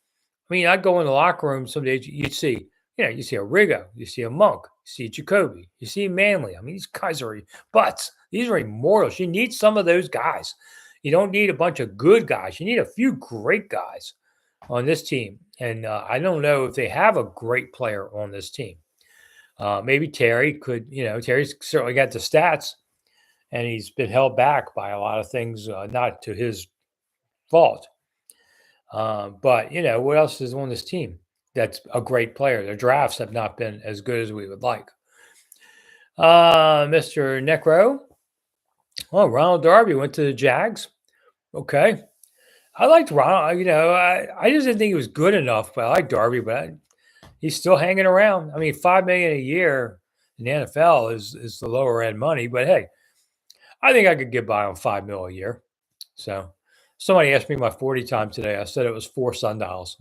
I mean, I'd go in the locker room some days. You'd see, you see a Rigo, you see a Monk, you see Jacoby, you see Manley. I mean, these guys are butts. These are immortals. You need some of those guys. You don't need a bunch of good guys. You need a few great guys on this team. And I don't know if they have a great player on this team. Maybe Terry could, Terry's certainly got the stats, and he's been held back by a lot of things, not to his fault. But, what else is on this team that's a great player? Their drafts have not been as good as we would like. Mr. Necro. Oh, Ronald Darby went to the Jags. Okay. I liked Ronald. I just didn't think he was good enough, but I like Darby, but he's still hanging around. I mean, $5 million a year in the NFL is the lower end money, but hey, I think I could get by on $5 million a year. So somebody asked me my 40 time today. I said it was 4 sundials.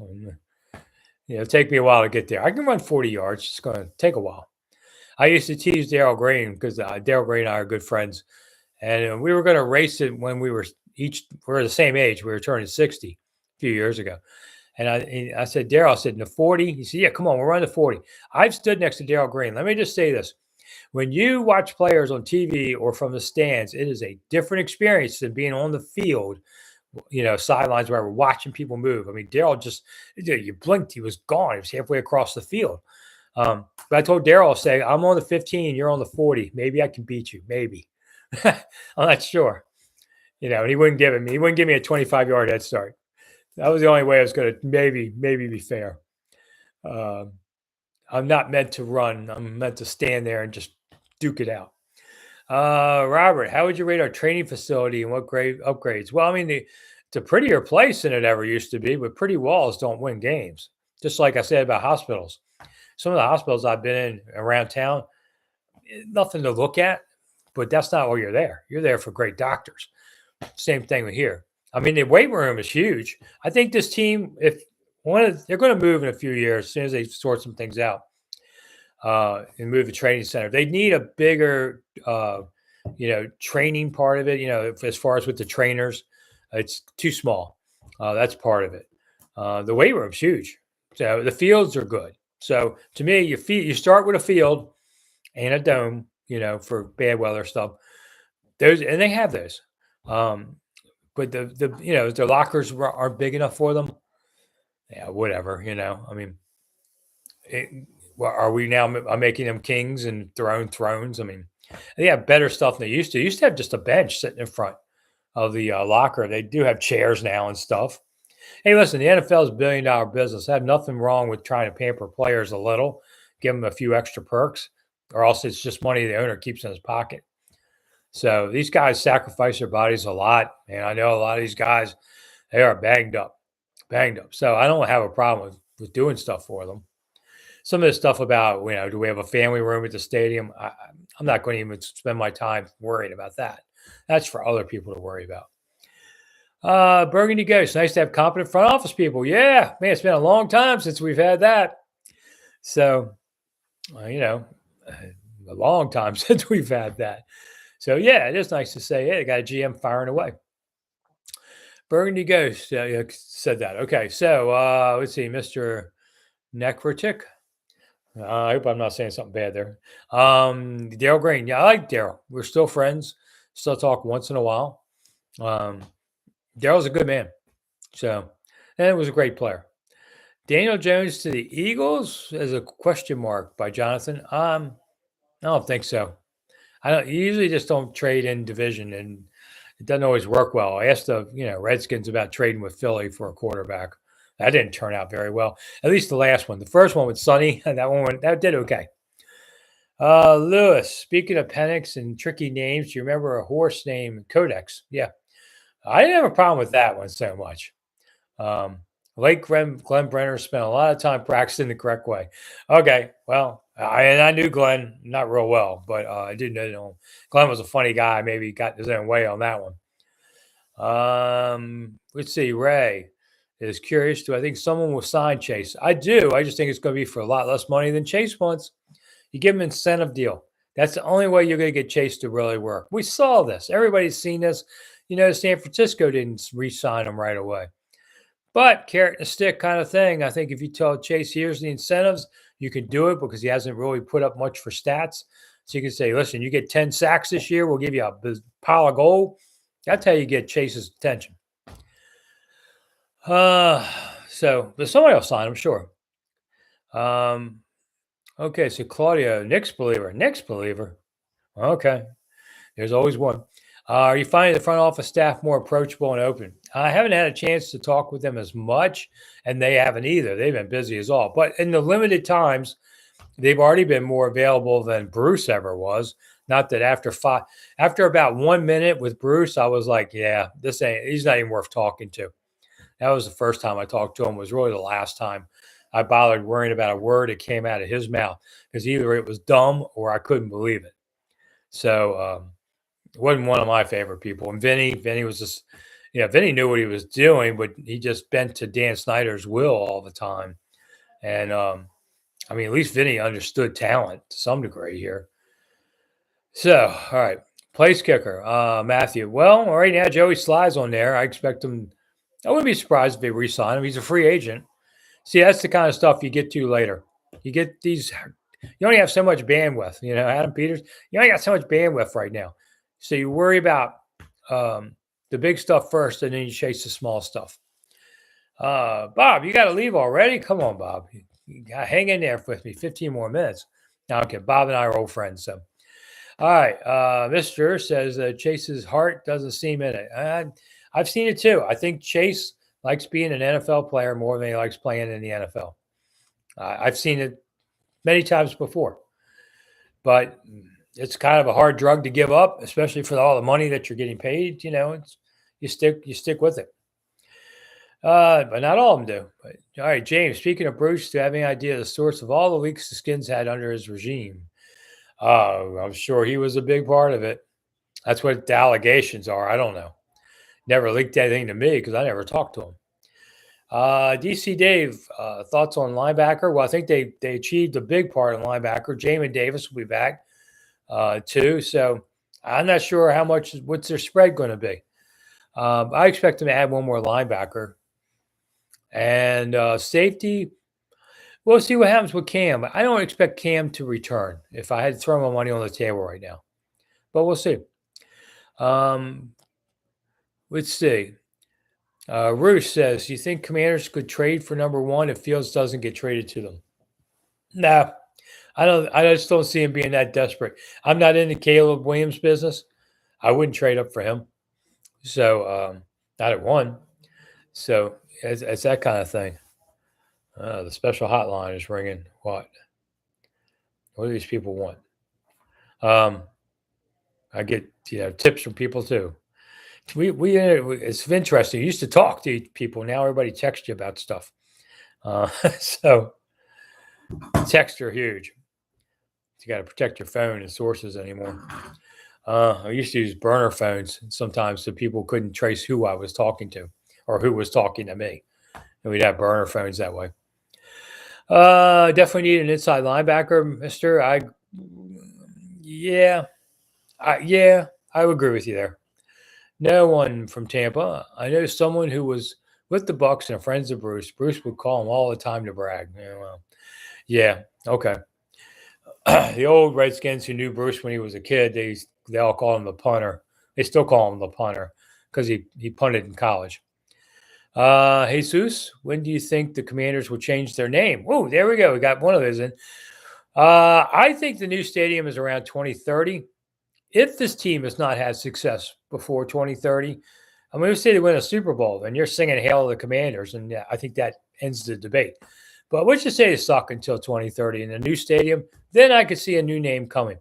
It'll take me a while to get there. I can run 40 yards. It's going to take a while. I used to tease Darryl Green because Darryl Green and I are good friends. And we were going to race it when we're the same age. We were turning 60 a few years ago. And I said, Daryl, I said, in the 40? He said, yeah, come on, we're running the 40. I've stood next to Daryl Green. Let me just say this. When you watch players on TV or from the stands, it is a different experience than being on the field, sidelines where we're watching people move. I mean, Daryl just, you blinked, he was gone. He was halfway across the field. But I told Daryl, say, I'm on the 15, you're on the 40. Maybe I can beat you. Maybe. I'm not sure. And he wouldn't give me a 25-yard head start. That was the only way I was going to maybe be fair. I'm not meant to run. I'm meant to stand there and just duke it out. Robert, how would you rate our training facility and what grade upgrades? Well, I mean, it's a prettier place than it ever used to be, but pretty walls don't win games. Just like I said about hospitals. Some of the hospitals I've been in around town, nothing to look at, but that's not why you're there. You're there for great doctors. Same thing with here. I mean, the weight room is huge. I think this team, they're going to move in a few years as soon as they sort some things out and move the training center. They need a bigger, training part of it. As far as with the trainers, it's too small. That's part of it. The weight room's huge. So the fields are good. So to me, you start with a field and a dome, for bad weather stuff. Those, and they have those. But their lockers aren't big enough for them. Yeah, whatever. I mean, are we now making them kings and thrones? I mean, they have better stuff than they used to. They used to have just a bench sitting in front of the locker. They do have chairs now and stuff. Hey, listen, the NFL is a billion-dollar business. I have nothing wrong with trying to pamper players a little, give them a few extra perks, or else it's just money the owner keeps in his pocket. So these guys sacrifice their bodies a lot, and I know a lot of these guys, they are banged up. So I don't have a problem with doing stuff for them. Some of the stuff about, do we have a family room at the stadium? I'm not going to even spend my time worrying about that. That's for other people to worry about. Burgundy Ghost, nice to have competent front office people. Yeah, man, it's been a long time since we've had that. So, a long time since we've had that. So, yeah, it is nice to say, hey, I got a GM firing away. Burgundy Ghost said that. Okay, so let's see, Mr. Necrotic. I hope I'm not saying something bad there. Daryl Green. Yeah, I like Daryl. We're still friends. Still talk once in a while. Daryl's a good man. So, and it was a great player. Daniel Jones to the Eagles as a question mark by Jonathan. I don't think so. You usually just don't trade in division, and it doesn't always work well. I asked the Redskins about trading with Philly for a quarterback. That didn't turn out very well. At least the last one. The first one with Sonny, that did okay. Lewis, speaking of Penix and tricky names, do you remember a horse named Codex? Yeah. I didn't have a problem with that one so much. Late Glenn Brenner spent a lot of time practicing the correct way. Okay, well, I knew Glenn not real well, but I didn't know him. Glenn was a funny guy. Maybe he got his own way on that one. Let's see. Ray is curious. Do I think someone will sign Chase? I do. I just think it's going to be for a lot less money than Chase wants. You give him an incentive deal. That's the only way you're going to get Chase to really work. We saw this. Everybody's seen this. San Francisco didn't re-sign him right away. But carrot and stick kind of thing. I think if you tell Chase, here's the incentives, you can do it because he hasn't really put up much for stats. So you can say, listen, you get 10 sacks this year, we'll give you a pile of gold. That's how you get Chase's attention. But somebody will sign him, sure. Okay, so Claudio, Nick's believer. Okay, there's always one. Are you finding the front office staff more approachable and open? I haven't had a chance to talk with them as much, and they haven't either. They've been busy as all. But in the limited times, they've already been more available than Bruce ever was. Not that after about 1 minute with Bruce, I was like, yeah, he's not even worth talking to. That was the first time I talked to him. Was really the last time I bothered worrying about a word that came out of his mouth, because either it was dumb or I couldn't believe it. So it wasn't one of my favorite people. And Vinny was just, Vinny knew what he was doing, but he just bent to Dan Snyder's will all the time. And at least Vinny understood talent to some degree here. So, all right. Place kicker, Matthew. Well, right now, Joey Sly's on there. I expect him. I wouldn't be surprised if they re-sign him. He's a free agent. See, that's the kind of stuff you get to later. You get these. You only have so much bandwidth. Adam Peters. You only got so much bandwidth right now. So you worry about the big stuff first, and then you chase the small stuff. Bob, you got to leave already. Come on, Bob. You got to hang in there with me. 15 more minutes. Now, okay. Bob and I are old friends. So, all right. Mr. says Chase's heart doesn't seem in it. I've seen it too. I think Chase likes being an NFL player more than he likes playing in the NFL. I've seen it many times before, but it's kind of a hard drug to give up, especially for all the money that you're getting paid. You stick with it. But not all of them do. But, all right, James, speaking of Bruce, do you have any idea the source of all the leaks the Skins had under his regime? I'm sure he was a big part of it. That's what the allegations are. I don't know. Never leaked anything to me because I never talked to him. DC Dave, thoughts on linebacker? Well, I think they achieved a big part in linebacker. Jamin Davis will be back too. So I'm not sure what's their spread going to be. I expect them to add one more linebacker. And safety, we'll see what happens with Cam. I don't expect Cam to return if I had to throw my money on the table right now. But we'll see. Let's see. Roos says, you think Commanders could trade for number one if Fields doesn't get traded to them? No, I don't. I just don't see him being that desperate. I'm not in the Caleb Williams business. I wouldn't trade up for him. So not at one. So it's that kind of thing. The special hotline is ringing. What do these people want? I get tips from people too. It's interesting. You used to talk to people. Now everybody texts you about stuff. So texts are huge. You got to protect your phone and sources anymore. I used to use burner phones sometimes so people couldn't trace who I was talking to or who was talking to me. And we'd have burner phones that way. Definitely need an inside linebacker, Mister. I would agree with you there. No one from Tampa. I know someone who was with the Bucks and friends of Bruce. Bruce would call him all the time to brag. Okay. The old Redskins who knew Bruce when he was a kid, they all called him the punter. They still call him the punter because he punted in college. Jesus, when do you think the Commanders will change their name? Oh, there we go. We got one of those in. I think the new stadium is around 2030. If this team has not had success before 2030, I mean, we say they win a Super Bowl, and you're singing "Hail to the Commanders," and I think that ends the debate. But let's just say they suck until 2030 in a new stadium. Then I could see a new name coming.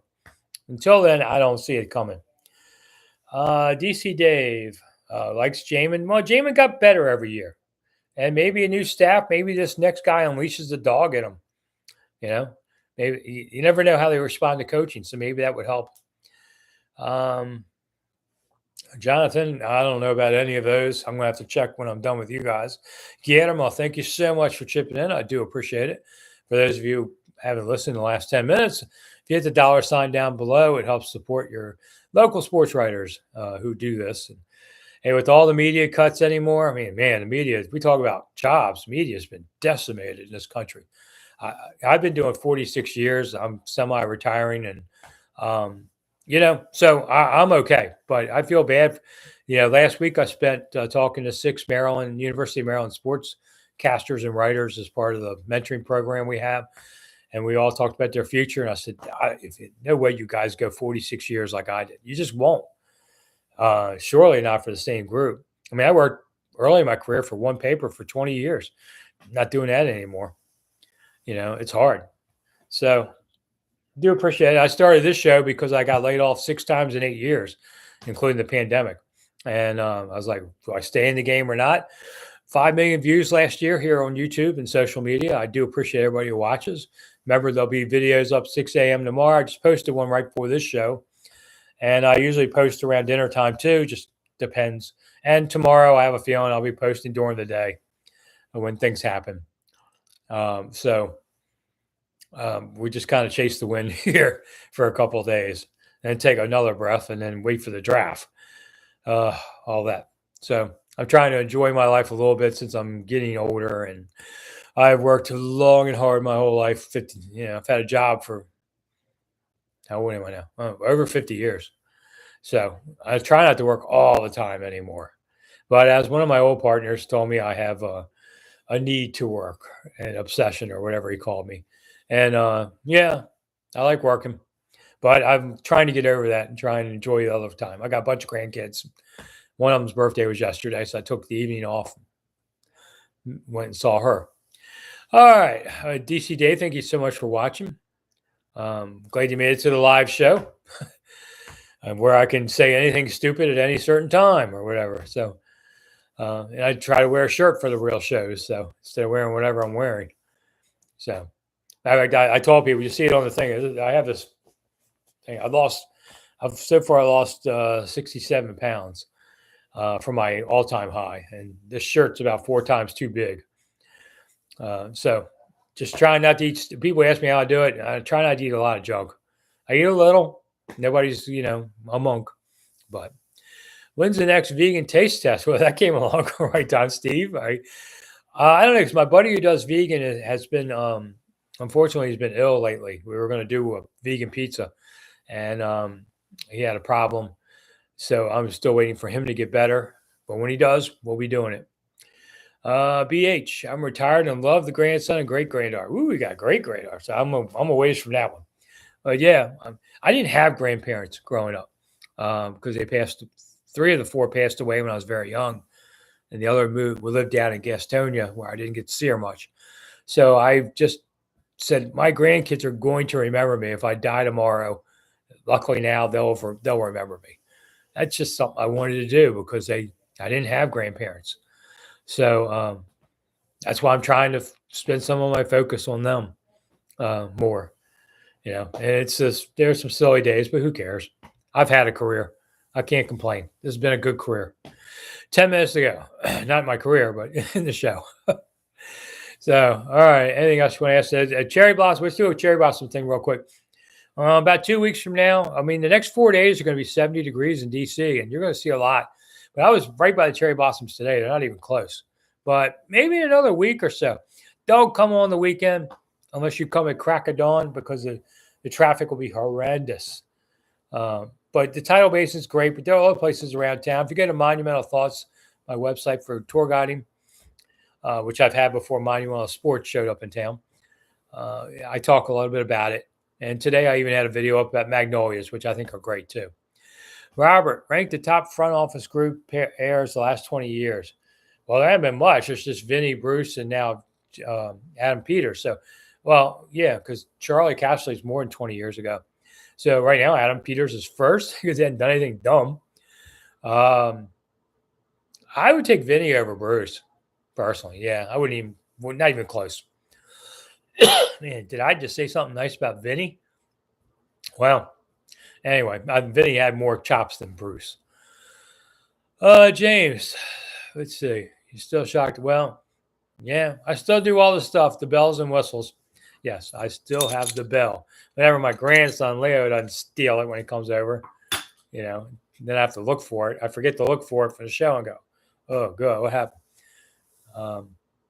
Until then, I don't see it coming. DC Dave likes Jamin. Well, Jamin got better every year. And maybe a new staff, maybe this next guy unleashes the dog in him. Maybe you never know how they respond to coaching, so maybe that would help. Jonathan, I don't know about any of those. I'm going to have to check when I'm done with you guys. Guillermo, thank you so much for chipping in. I do appreciate it. For those of you who haven't listened in the last 10 minutes, if you hit the $sign down below, it helps support your local sports writers who do this. And, hey, with all the media cuts anymore, I mean, man, the media, we talk about jobs. Media has been decimated in this country. I've been doing 46 years. I'm semi-retiring and, so I'm okay, but I feel bad. Last week I spent talking to 6 University of Maryland sportscasters and writers as part of the mentoring program we have. And we all talked about their future. And I said, no way you guys go 46 years like I did. You just won't. Surely not for the same group. I mean, I worked early in my career for one paper for 20 years. I'm not doing that anymore. It's hard. So do appreciate it. I started this show because I got laid off 6 times in 8 years, including the pandemic. And I was like, do I stay in the game or not? 5 million views last year here on YouTube and social media. I do appreciate everybody who watches. Remember, there'll be videos up 6 a.m. tomorrow. I just posted one right before this show. And I usually post around dinner time too, just depends. And tomorrow I have a feeling I'll be posting during the day when things happen. We just kind of chase the wind here for a couple of days and take another breath and then wait for the draft. All that. So I'm trying to enjoy my life a little bit since I'm getting older. And I've worked long and hard my whole life. 50, I've had a job for how old am I now? Over 50 years. So I try not to work all the time anymore. But as one of my old partners told me, I have a need to work, an obsession or whatever he called me. And yeah, I like working, but I'm trying to get over that and trying to enjoy the other time. I got a bunch of grandkids. One of them's birthday was yesterday, so I took the evening off, went and saw her. All right, DC Dave, thank you so much for watching. Glad you made it to the live show where I can say anything stupid at any certain time or whatever. So, and I try to wear a shirt for the real shows. So instead of wearing whatever I'm wearing. So I told people, you see it on the thing. I have this thing. So far I lost 67 pounds from my all-time high. And this shirt's about 4 times too big. So just trying not to eat. People ask me how I do it. I try not to eat a lot of junk. I eat a little. Nobody's, a monk. But when's the next vegan taste test? Well, that came along right on, Steve. I don't know, because my buddy who does vegan has been, unfortunately, he's been ill lately. We were going to do a vegan pizza, and he had a problem. So I'm still waiting for him to get better. But when he does, we'll be doing it. BH, I'm retired and love the grandson and great granddaughter. Ooh, we got great granddaughter. So I'm a ways from that one. But yeah, I didn't have grandparents growing up because they passed. 3 of the 4 passed away when I was very young, and the other we lived down in Gastonia where I didn't get to see her much. So I just said my grandkids are going to remember me if I die tomorrow. Luckily now they'll remember me. That's just something I wanted to do because I didn't have grandparents. So that's why I'm trying to spend some of my focus on them more. And it's just, there's some silly days, but who cares? I've had a career. I can't complain. This has been a good career. 10 minutes to go. Not my career, but in the show. So, all right. Anything else you want to ask? Cherry blossom. Let's do a cherry blossom thing real quick. About 2 weeks from now, the next 4 days are going to be 70 degrees in DC, and you're going to see a lot. But I was right by the cherry blossoms today. They're not even close. But maybe in another week or so. Don't come on the weekend unless you come at crack of dawn because the traffic will be horrendous. But the Tidal Basin is great, but there are other places around town. If you go to Monumental Thoughts, my website for tour guiding, which I've had before Monumental Sports showed up in town, I talk a little bit about it. And today I even had a video up about magnolias, which I think are great too. Robert, ranked the top front office group airs the last 20 years. Well, there hasn't been much. It's just Vinny, Bruce, and now Adam Peters. So, well, yeah, because Charlie Cashley is more than 20 years ago. So right now, Adam Peters is first because he hadn't done anything dumb. I would take Vinny over Bruce, personally. Yeah, I not even close. Man, did I just say something nice about Vinny? Well, anyway, Vinny had more chops than Bruce. James, let's see. You still shocked? Well, yeah, I still do all the stuff, the bells and whistles. Yes, I still have the bell. Whenever my grandson Leo doesn't steal it when he comes over, then I have to look for it. I forget to look for it for the show and go, oh, God, what happened?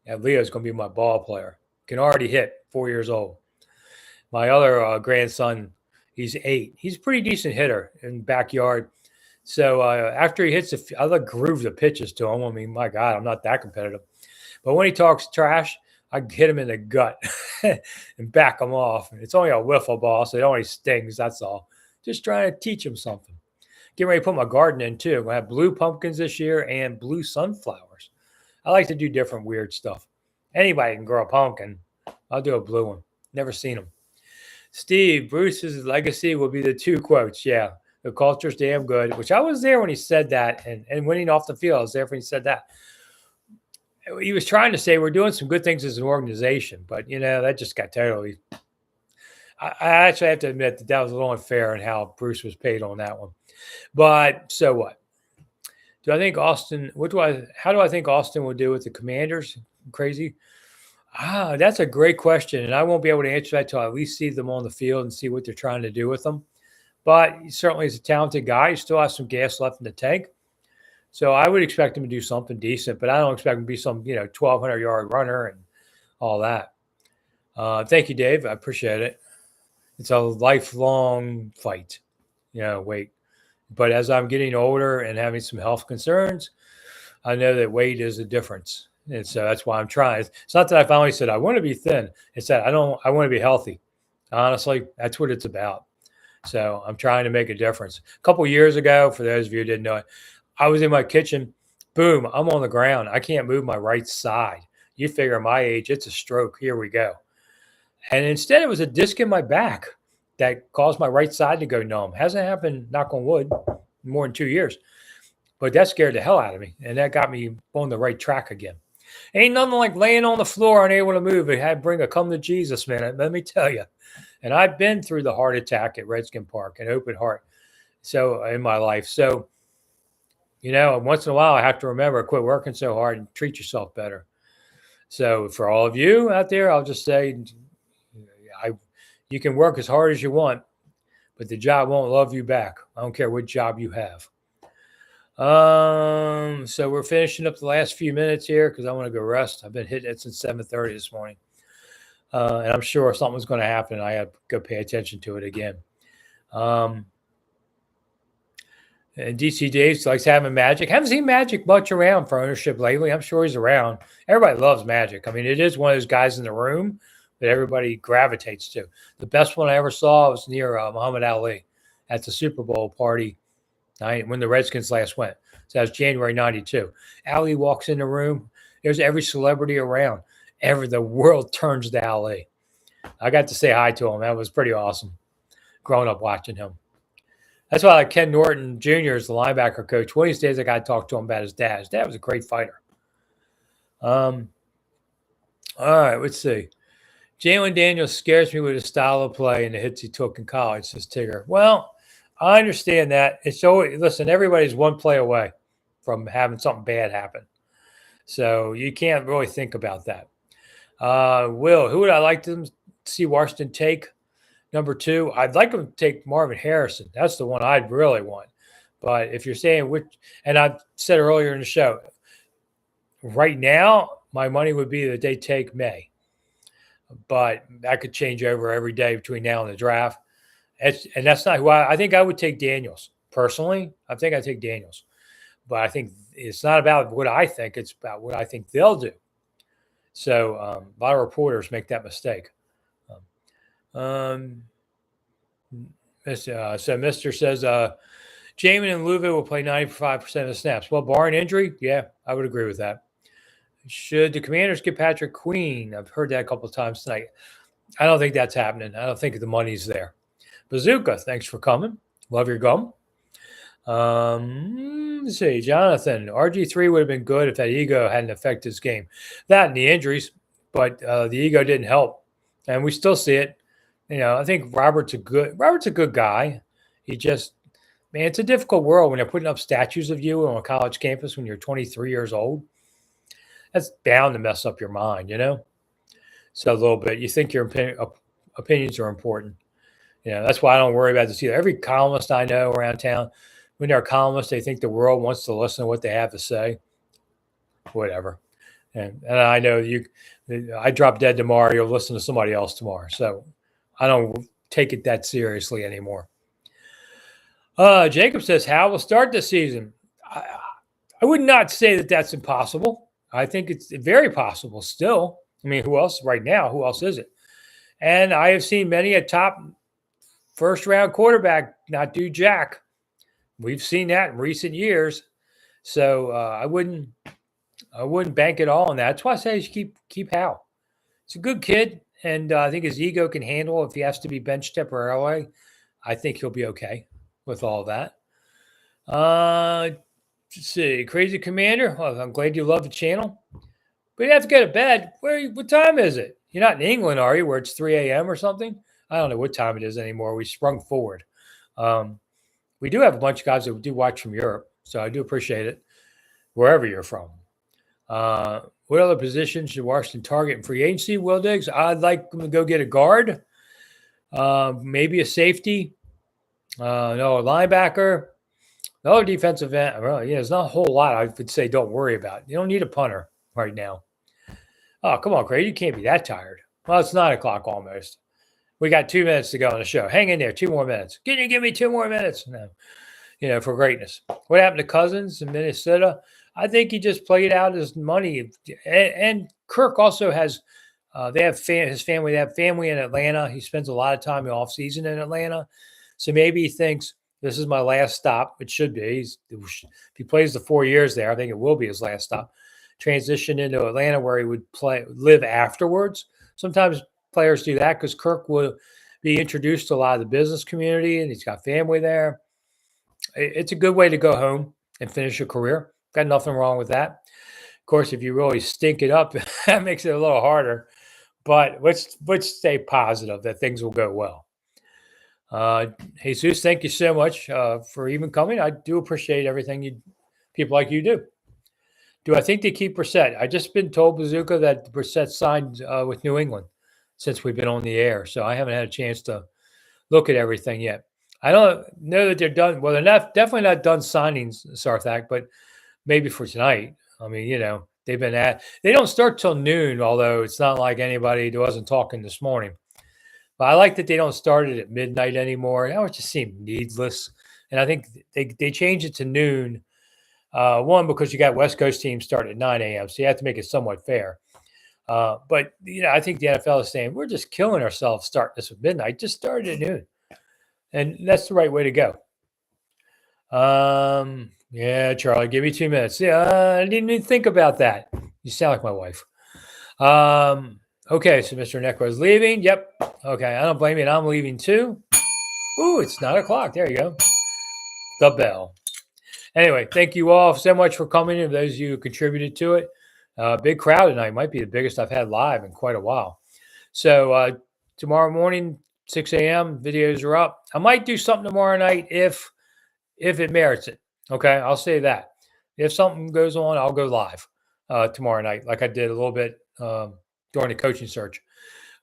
Leo's going to be my ball player. Can already hit, 4 years old. My other grandson, he's 8. He's a pretty decent hitter in the backyard. So after he hits, I like groove the pitches to him. My God, I'm not that competitive. But when he talks trash, I hit him in the gut and back him off. It's only a wiffle ball, so it only stings. That's all. Just trying to teach him something. Getting ready to put my garden in, too. I'm going to have blue pumpkins this year and blue sunflowers. I like to do different weird stuff. Anybody can grow a pumpkin. I'll do a blue one. Never seen them. Steve, Bruce's legacy will be the 2 quotes. Yeah, the culture's damn good, which I was there when he said that. And winning off the field, I was there when he said that. He was trying to say we're doing some good things as an organization, but, that just got totally – I actually have to admit that was a little unfair in how Bruce was paid on that one. But so what? Do I think Austin – how do I think Austin will do with the Commanders? Crazy? That's a great question, and I won't be able to answer that until I at least see them on the field and see what they're trying to do with them. But he certainly is a talented guy. He still has some gas left in the tank. So I would expect him to do something decent, but I don't expect him to be some, 1,200-yard runner and all that. Thank you, Dave. I appreciate it. It's a lifelong fight, weight. But as I'm getting older and having some health concerns, I know that weight is a difference. And so that's why I'm trying. It's not that I finally said I want to be thin. It's that I want to be healthy. Honestly, that's what it's about. So I'm trying to make a difference. A couple years ago, for those of you who didn't know it, I was in my kitchen. Boom, I'm on the ground. I can't move my right side. You figure my age, it's a stroke. Here we go. And instead, it was a disc in my back that caused my right side to go numb. Hasn't happened, knock on wood, more than 2 years. But that scared the hell out of me. And that got me on the right track again. Ain't nothing like laying on the floor unable to move. It had to bring a come to Jesus minute, let me tell you. And I've been through the heart attack at Redskin Park, an open heart, so in my life. So, once in a while, I have to remember, quit working so hard and treat yourself better. So for all of you out there, I'll just say, you can work as hard as you want, but the job won't love you back. I don't care what job you have. So we're finishing up the last few minutes here because I want to go rest. I've been hitting it since 7:30 this morning. And I'm sure something's going to happen. I have to go pay attention to it again. And DC Dave likes having Magic. Haven't seen Magic much around for ownership lately. I'm sure he's around. Everybody loves Magic. I mean, it is one of those guys in the room that everybody gravitates to. The best one I ever saw was near Muhammad Ali at the Super Bowl party when the Redskins last went. So that was January 92. Ali walks in the room. There's every celebrity around. The world turns to Ali. I got to say hi to him. That was pretty awesome growing up watching him. That's why Ken Norton Jr. is the linebacker coach. One of these days, I got to talk to him about his dad. His dad was a great fighter. All right, let's see. Jalen Daniels scares me with his style of play and the hits he took in college, says Tigger. Well, I understand that. It's always, listen, everybody's one play away from having something bad happen. So you can't really think about that. Will, who would I like to see Washington take? Number 2, I'd like them to take Marvin Harrison. That's the one I'd really want. But if you're saying which, and I said earlier in the show, right now, my money would be that they take May. But that could change over every day between now and the draft. And that's not who I think I would take Daniels. Personally, I think I'd take Daniels. But I think it's not about what I think. It's about what I think they'll do. So a lot of reporters make that mistake. So Mr. says, Jamin and Louisville will play 95% of the snaps. Well, barring injury, yeah, I would agree with that. Should the Commanders get Patrick Queen? I've heard that a couple of times tonight. I don't think that's happening. I don't think the money's there. Bazooka, thanks for coming. Love your gum. Let's see, Jonathan, RG3 would have been good if that ego hadn't affected his game. That and the injuries, but the ego didn't help. And we still see it. I think Robert's a good guy. He just, man, it's a difficult world when they're putting up statues of you on a college campus when you're 23 years old. That's bound to mess up your mind, So a little bit. You think your opinions are important. That's why I don't worry about this either. Every columnist I know around town, when they're columnists, they think the world wants to listen to what they have to say. Whatever. And I know I drop dead tomorrow, you'll listen to somebody else tomorrow. So I don't take it that seriously anymore. Jacob says, how will start this season? I would not say that that's impossible. I think it's very possible still. I mean, who else right now? Who else is it? And I have seen many a top first-round quarterback not do jack. We've seen that in recent years. So I wouldn't bank it all on that. That's why I say you should keep Hal. He's a good kid, and I think his ego can handle if he has to be benched temporarily. I think he'll be okay with all that. Let's see, Crazy Commander. Well, I'm glad you love the channel. But you have to go to bed. What time is it? You're not in England, are you, where it's 3 a.m. or something? I don't know what time it is anymore. We sprung forward. We do have a bunch of guys that do watch from Europe, so I do appreciate it, wherever you're from. What other positions should Washington target in free agency, Will Diggs? I'd like them to go get a guard, maybe a safety, a linebacker, another defensive end. Well, there's not a whole lot I would say don't worry about. You don't need a punter right now. Oh, come on, Craig. You can't be that tired. Well, it's 9 o'clock almost. We got 2 minutes to go on the show. Hang in there. 2 more minutes. Can you give me 2 more minutes? No, for greatness. What happened to Cousins in Minnesota? I think he just played out his money. And Kirk also has, they have his family. They have family in Atlanta. He spends a lot of time in the off season in Atlanta. So maybe he thinks this is my last stop. It should be. If he plays the 4 years there, I think it will be his last stop. Transition into Atlanta where he would live afterwards. Sometimes players do that because Kirk will be introduced to a lot of the business community and he's got family there. It's a good way to go home and finish a career. Got nothing wrong with that. Of course, if you really stink it up, that makes it a little harder. But let's stay positive that things will go well. Jesus, thank you so much for even coming. I do appreciate everything people like you do. Do I think they keep Brissett? I just been told, Bazooka, that Brissett signed with New England since we've been on the air. So I haven't had a chance to look at everything yet. I don't know that they're done. Well, they're definitely not done signings, Sarthak, but maybe for tonight. I mean, they don't start till noon, although it's not like anybody wasn't talking this morning. But I like that they don't start it at midnight anymore. That would just seem needless. And I think they changed it to noon. One, because you got West Coast teams start at 9 a.m., so you have to make it somewhat fair. But I think the NFL is saying we're just killing ourselves starting this at midnight. Just start at noon, and that's the right way to go. Yeah, Charlie, give me 2 minutes. Yeah, I didn't even think about that. You sound like my wife. Okay, so Mr. Necro is leaving. Yep. Okay, I don't blame you. And I'm leaving too. Ooh, it's 9 o'clock. There you go. The bell. Anyway, thank you all so much for coming and those of you who contributed to it. Big crowd tonight. Might be the biggest I've had live in quite a while. So tomorrow morning, 6 a.m., videos are up. I might do something tomorrow night if it merits it. Okay, I'll say that. If something goes on, I'll go live tomorrow night, like I did a little bit during the coaching search.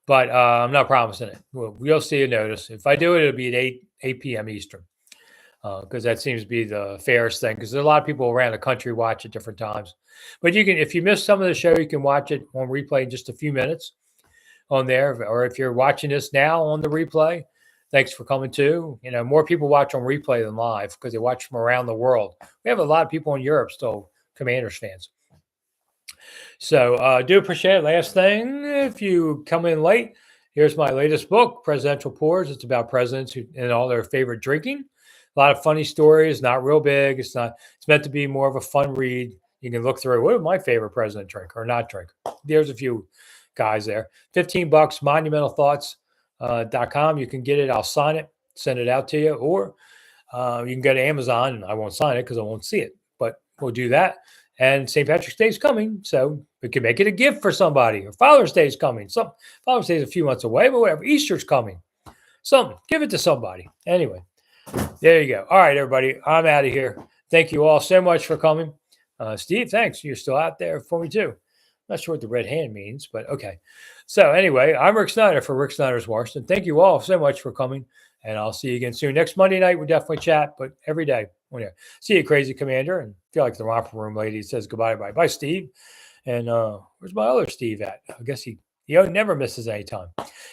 But I'm not promising it. We'll see a notice. If I do it, it'll be at 8 p.m. Eastern. Because that seems to be the fairest thing. Because there's a lot of people around the country watch at different times. But if you miss some of the show, you can watch it on replay in just a few minutes on there. Or if you're watching this now on the replay, thanks for coming too. More people watch on replay than live because they watch from around the world. We have a lot of people in Europe still Commanders fans. So do appreciate it. Last thing, if you come in late, here's my latest book, Presidential Pours. It's about presidents and all their favorite drinking. A lot of funny stories, not real big. It's meant to be more of a fun read. You can look through, what would my favorite president drink or not drink? There's a few guys there. $15, monumentalthoughts.com. You can get it. I'll sign it, send it out to you. Or you can go to Amazon, and I won't sign it because I won't see it. But we'll do that. And St. Patrick's Day is coming, so we can make it a gift for somebody. Or Father's Day is coming. Father's Day is a few months away, but whatever. Easter's coming. Something. Give it to somebody. Anyway. There you go. All right, everybody. I'm out of here. Thank you all so much for coming. Steve, thanks. You're still out there for me too. Not sure what the red hand means, but okay. So anyway, I'm Rick Snider for Rick Snider's Washington. Thank you all so much for coming, and I'll see you again soon. Next Monday night, we'll definitely chat, but every day. See you, Crazy Commander, and feel like the romper room lady says goodbye. Bye, Steve. And where's my other Steve at? I guess he never misses any time.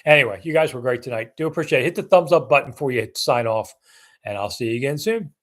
Anyway, you guys were great tonight. Do appreciate it. Hit the thumbs up button before you sign off. And I'll see you again soon.